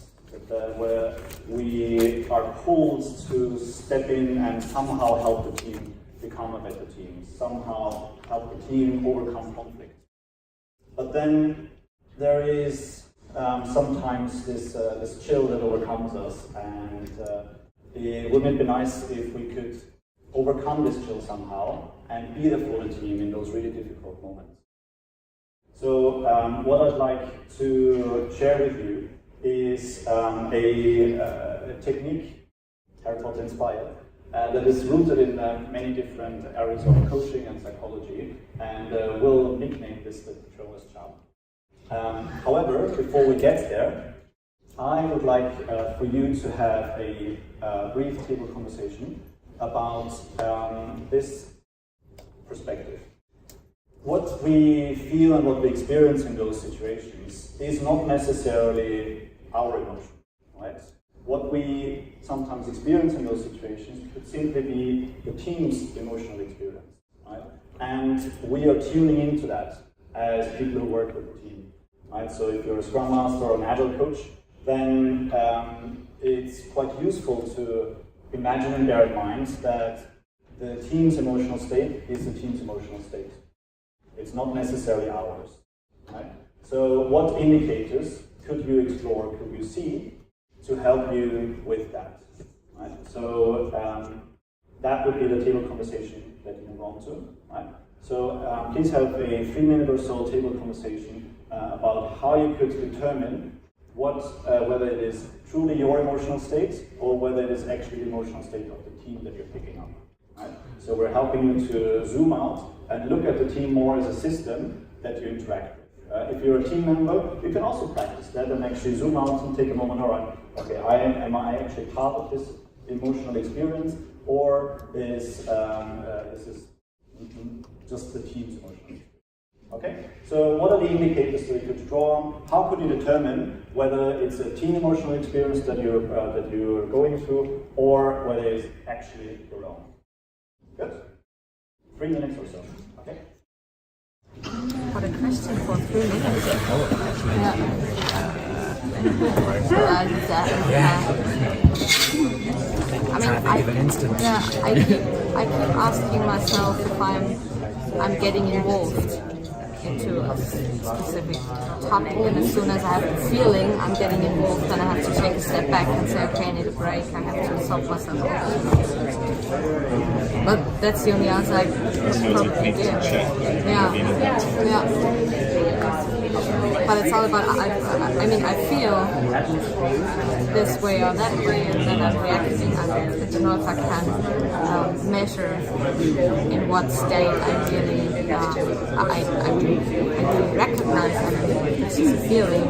where we are pulled to step in and somehow help the team become a better team, somehow help the team overcome conflict. But then there is sometimes this chill that overcomes us, and wouldn't it be nice if we could overcome this chill somehow and be there for the team in those really difficult moments? So what I'd like to share with you is a technique, Harry Potter inspired, that is rooted in many different areas of coaching and psychology, and we'll nickname this the Traveler's Charm. However, before we get there, I would like for you to have a brief table conversation about this perspective. what we feel and what we experience in those situations is not necessarily our emotion, right? What we sometimes experience in those situations could simply be the team's emotional experience, right? And we are tuning into that as people who work with the team, right? So if you're a Scrum Master or an Agile coach, then it's quite useful to imagine and bear in mind that the team's emotional state is the team's emotional state. It's not necessarily ours, right? So what indicators could you explore, could you see to help you with that, right? So that would be the table conversation that you move on to, right? So please have a 3-minute or so table conversation about how you could determine whether it is truly your emotional state or whether it is actually the emotional state of the team that you're picking up, right? So we're helping you to zoom out and look at the team more as a system that you interact with. If you're a team member, you can also practice that and actually zoom out and take a moment, all right, okay, am I actually part of this emotional experience, or is this just the team's emotional experience? Okay, so what are the indicators that you could draw on? How could you determine whether it's a team emotional experience that you're going through, or whether it's actually your own? Good. 3 minutes or so. Okay. What a question for 3 minutes. I keep asking myself if I'm getting involved into a specific topic, and as soon as I have the feeling I'm getting involved, then I have to take a step back and say, okay, I need a break, I have to solve myself. But that's the only answer I could probably give. Yeah. But it's all about, I feel this way or that way, and then I'm reacting. I don't know if I can measure in what state I really, I really recognize this is a feeling.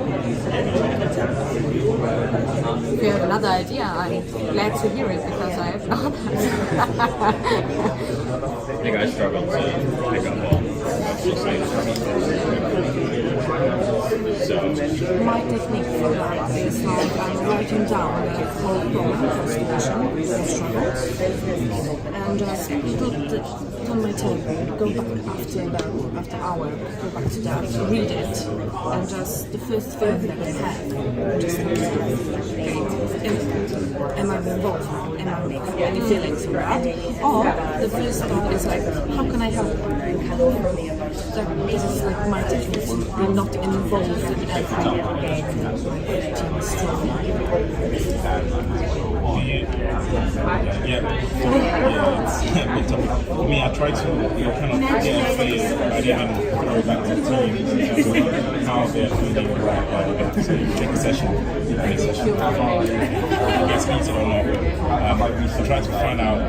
If you have another idea, I'm glad to hear it, because I have not. I think I struggle to pick up on My technique for that is like I'm writing down the whole problem, the solution, the struggle, and just put it on my table, go back after hour, go back to that, read it, and just the first feeling that I had, just okay, am I involved? Am I making any feelings for that? Or the first thought is like, how can I help? This is like my technique. I'm not involved in everything. For me, I try to kind of get a feel, I even go back to the team, how they're feeling to take a session, how far it gets heated or not. I try to find out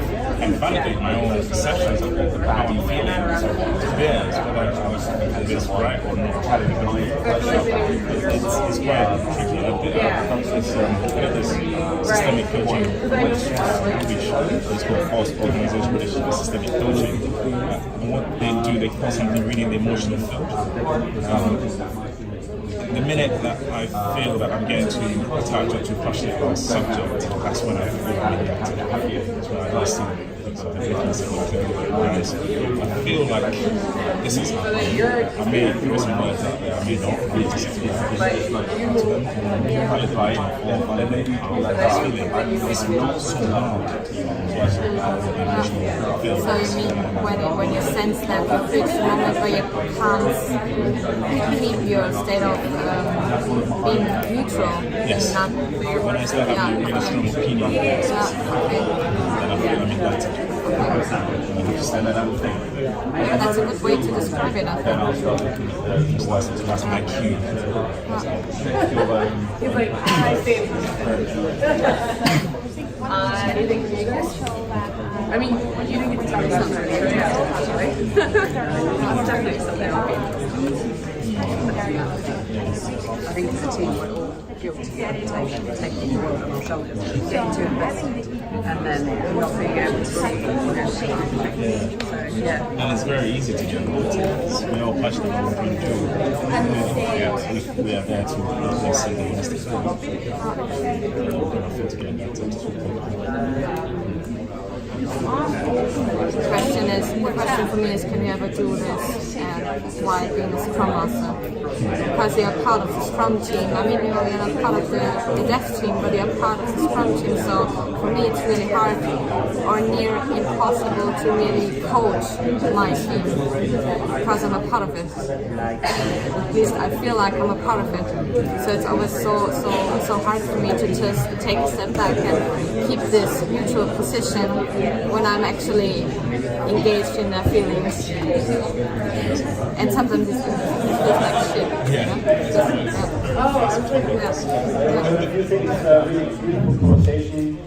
and validate my own perceptions of how I'm feeling. So whether I was this right or not. It's quite tricky. I did this systemic coaching, which is called False Organization Relationship with Systemic Coaching. And what they do, they constantly reading the emotional field. The minute that I feel that I'm getting too attached or too passionate about a subject, that's when I feel I'm impacted. That's when I listen. I feel like this is happening. I may throw some words out there, I may not. I need to sit down and qualify and then it's not so hard. So you mean when you sense that fixed moment where you can't keep your state of being neutral? Yes. When I start having a strong opinion, then I feel I'm impacted. Yeah, that's a good way to describe it, I think. That's my cue. He's like, I see. Anything from you guys? I mean, you didn't get to tell me something earlier. Definitely something. I think it's a team. guilty reputation for taking the world on our shoulders, getting too invested, and then not being able to see, So, yeah. And it's very easy to get motivated. We're all passionate about what we do. We are there to replace the domestic violence. To get that to The question for me is, can you ever do this and while being a Scrum Master? Because you're part of the Scrum team. I mean, you're not part of the dev team, but you're part of the Scrum team. So for me, it's really hard or near impossible to really coach my team because I'm a part of it. At least I feel like I'm a part of it. So it's always so hard for me to just take a step back and keep this neutral position when I'm actually engaged in their feelings. And sometimes it feels like shit. A few things really beautiful conversation.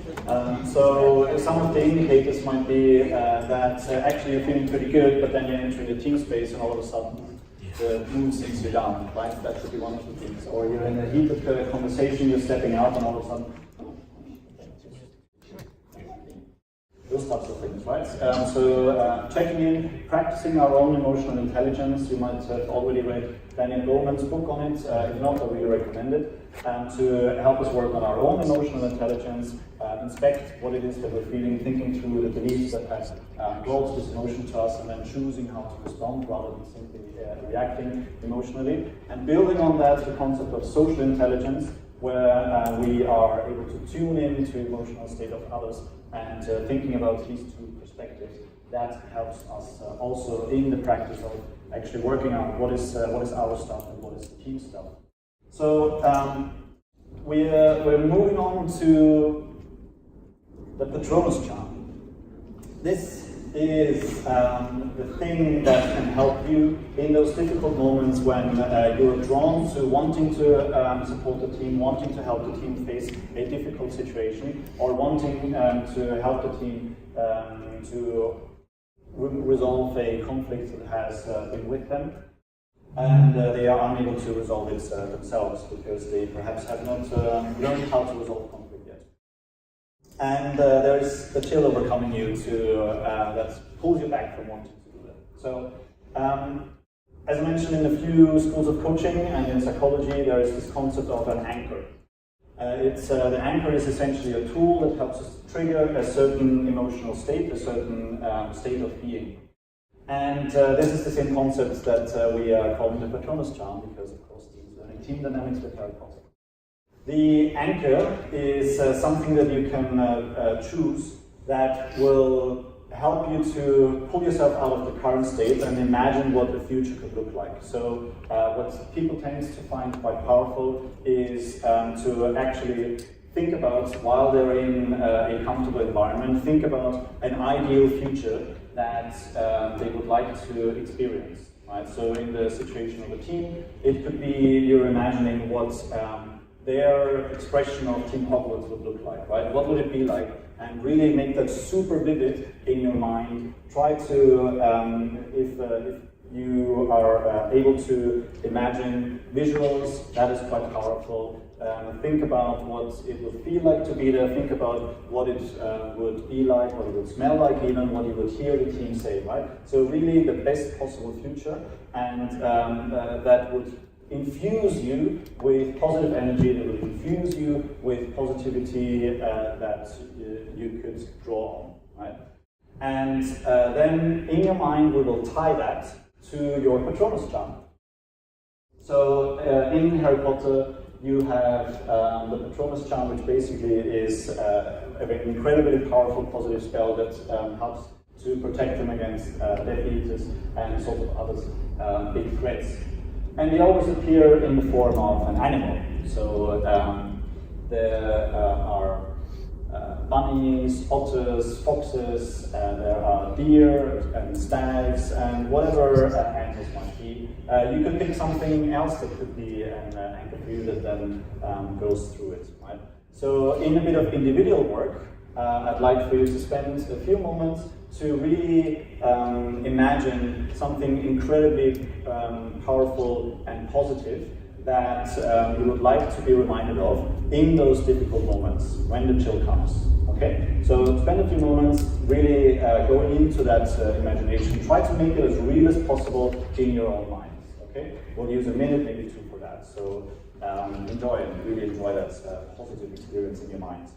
So some of the indicators might be that actually you're feeling pretty good, but then you're entering the team space and all of a sudden the mood sinks you down, right? That could be one of the things. Or you're in a heated conversation, you're stepping out, and all of a sudden, those types of things, right? So checking in, practicing our own emotional intelligence. You might have already read Daniel Goleman's book on it. If not, I really recommend it. To help us work on our own emotional intelligence, inspect what it is that we're feeling, thinking through the beliefs that have brought this emotion to us, and then choosing how to respond rather than simply reacting emotionally. And building on that, the concept of social intelligence, where we are able to tune in to emotional state of others and thinking about these two perspectives. That helps us also in the practice of actually working out what is our stuff and what is the team stuff. So we're moving on to the Patronus charm. This is the thing that can help you in those difficult moments when you're drawn to wanting to support the team, wanting to help the team face a difficult situation, or wanting to help the team to resolve a conflict that has been with them, and they are unable to resolve it themselves because they perhaps have not learned how to resolve conflict yet. And there is the chill overcoming you that pulls you back from wanting to do that. So, as I mentioned in a few schools of coaching and in psychology, there is this concept of an anchor. The anchor is essentially a tool that helps us trigger a certain emotional state, a certain state of being. And this is the same concept that we are calling the Patronus charm, because of course teams learning team dynamics with Harry Potter. The anchor is something that you can choose that will help you to pull yourself out of the current state and imagine what the future could look like. So what people tend to find quite powerful is to actually think about, while they're in a comfortable environment, think about an ideal future that they would like to experience. Right? So in the situation of a team, it could be you're imagining what their expression of Team Hogwarts would look like, right? What would it be like? And really make that super vivid in your mind. Try to, if you are able to imagine visuals, that is quite powerful. Think about what it would feel like to be there. Think about what it would be like, what it would smell like, even what you would hear the team say, right? So really the best possible future, and that would infuse you with positive energy, that will infuse you with positivity that you could draw on, right? And then in your mind we will tie that to your Patronus charm. So in Harry Potter you have the Patronus charm, which basically is an incredibly powerful positive spell that helps to protect them against Death Eaters and sort of other big threats. And they always appear in the form of an animal. So there are bunnies, otters, foxes, there are deer and stags, and whatever animals might be. You could pick something else that could be an anchor for you that then goes through it, right? So in a bit of individual work, I'd like for you to spend a few moments to really imagine something incredibly powerful and positive that you would like to be reminded of in those difficult moments when the chill comes. Okay, so spend a few moments really going into that imagination. Try to make it as real as possible in your own mind. Okay, we'll use a minute, maybe two for that. So enjoy it, really enjoy that positive experience in your mind.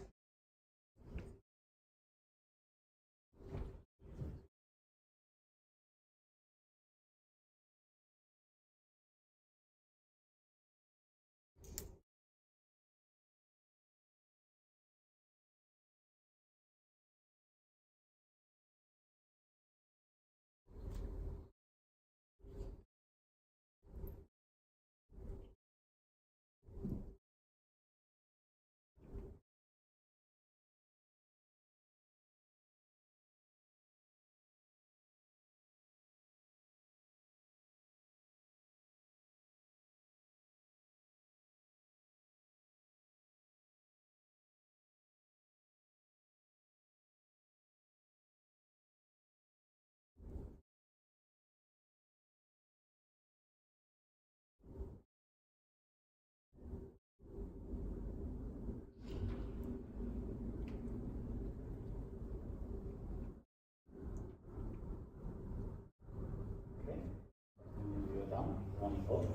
Wonderful.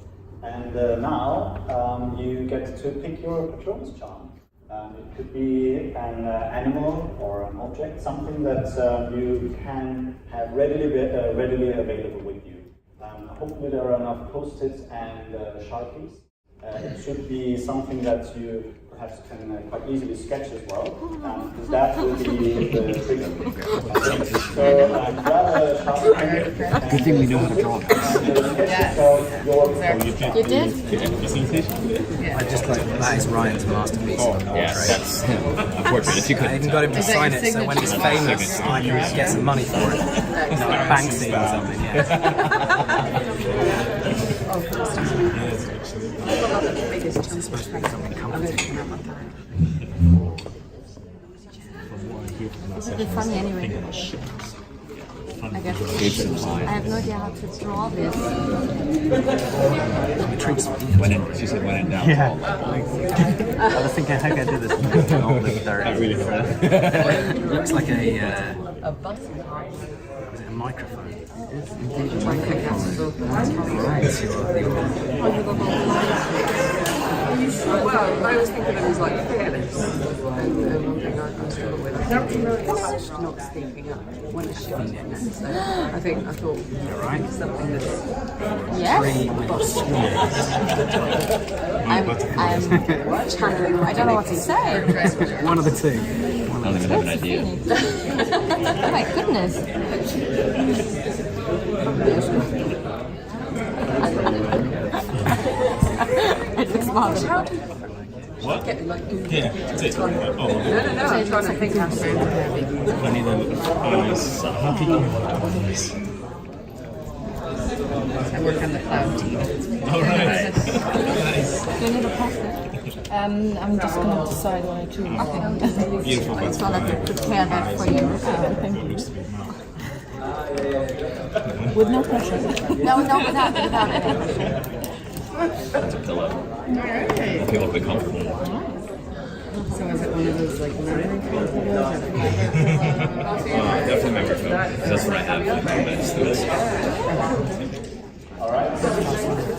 And now you get to pick your patronus charm. It could be an animal or an object, something that you can have readily available with you. Hopefully there are enough post-its and Sharpies. It should be something that you perhaps can quite easily sketch as well, because that will be the trigger. So grab a sharp pen. Good thing we know how to draw. You did? I just like, that is Ryan's masterpiece. Yeah, that's unfortunate. If you could, I even got him to sign it, so when he's famous, I can get some money for it. Like Banksy or something, yeah. The biggest chunk of space I'm going to have my time. It's a bit funny anyway. I guess I have no idea how to draw this. She said when in doubt. Yeah. I was thinking, how can I do this? Not really. It looks like A bus. is it a microphone? Well, I always think of them as like fearless, and one thing I struggle with is not speaking up when I should. So I thought something that's I'm channeling. I don't know what to say. One of the two. I don't even have an idea. Oh my goodness. It looks smart. What? Yeah, that's it. Oh, no, I'm trying to think how to say it. I need I work on the cloud team. Alright. Nice. Do you need a post-it? I'm just going to decide what I choose. Okay. Beautiful. So let me prepare that for you. Thank you. With no pressure. No, without any pressure. That's a pillow. I feel a bit comfortable. So is it one of those like memory pillows? Definitely memory foam, because that's what I have for 2 minutes to this. Alright,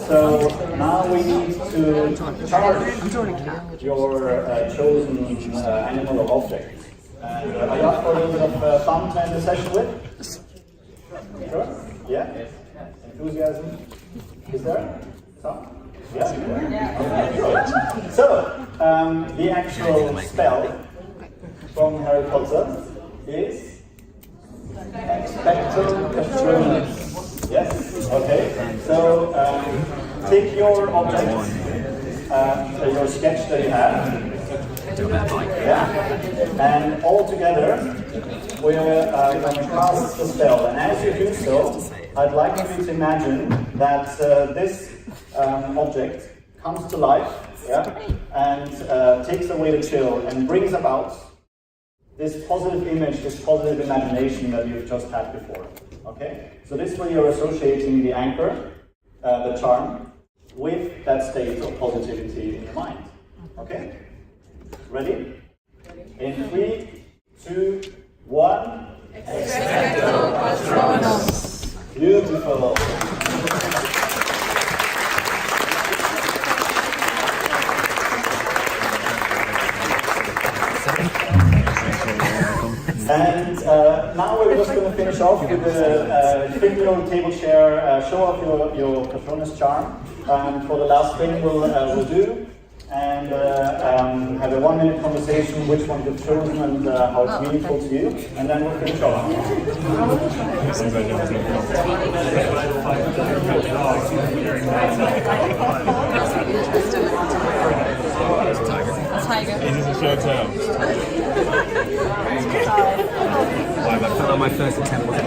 so now we need to charge your chosen animal or object. And are you up for a little bit of fun to end the session with? Sure? Yeah? Enthusiasm? Is there? Some? Yeah? Okay, good. So, the actual spell from Harry Potter is Expecto patronum. Yes? Okay. So, take your object, your sketch that you have. Yeah. And all together, we're going to cast the spell. And as you do so, I'd like you to imagine that this object comes to life, and takes away the chill and brings about this positive image, this positive imagination that you've just had before. Okay? So this way you're associating the anchor, the charm, with that state of positivity in your mind. Okay? Ready? In 3, 2, 1. Expecto patronum. Beautiful. And now we're just going to finish off with a quick little table share, show off your Patronus charm. For the last thing we'll do, and have a 1-minute conversation, which one you've chosen and how it's meaningful to you, and then we'll finish off. Tiger. It is a show tell. I felt like my first attempt was I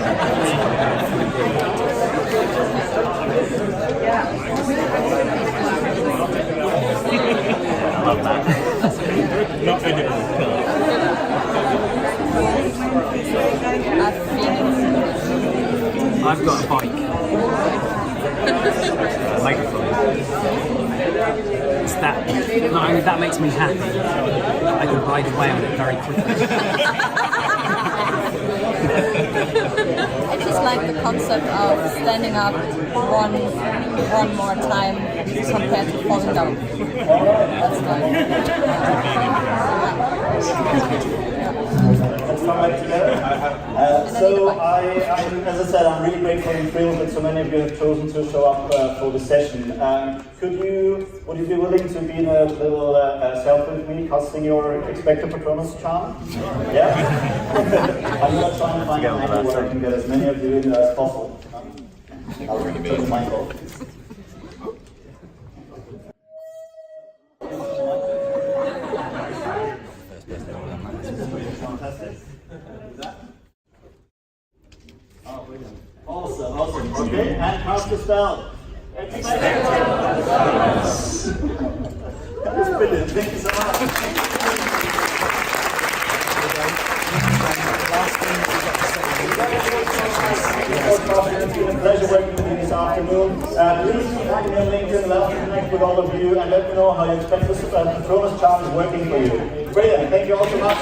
love that. Not edible. I've got a bike. A microphone. It's that, not only that makes me happy, I can ride away on it very quickly. I just like the concept of standing up one more time compared to falling down. That's Let's come back together. As I said, I'm really grateful and thrilled that so many of you have chosen to show up for the session. Would you be willing to be in a little selfie with me, casting your Expecto Patronus charm? Yeah? I'm going to try and find an angle where I can get as many of you in there as possible. I'll turn my goal. Fantastic. Oh, brilliant. Awesome. Okay, and cast the spell. That was brilliant. Thank you so much. It's been a pleasure working with you this afternoon. Please tag me on LinkedIn, allow me to connect with all of you, and let me know how you expect this Patronus charm is working for you. Brilliant. Thank you all so much.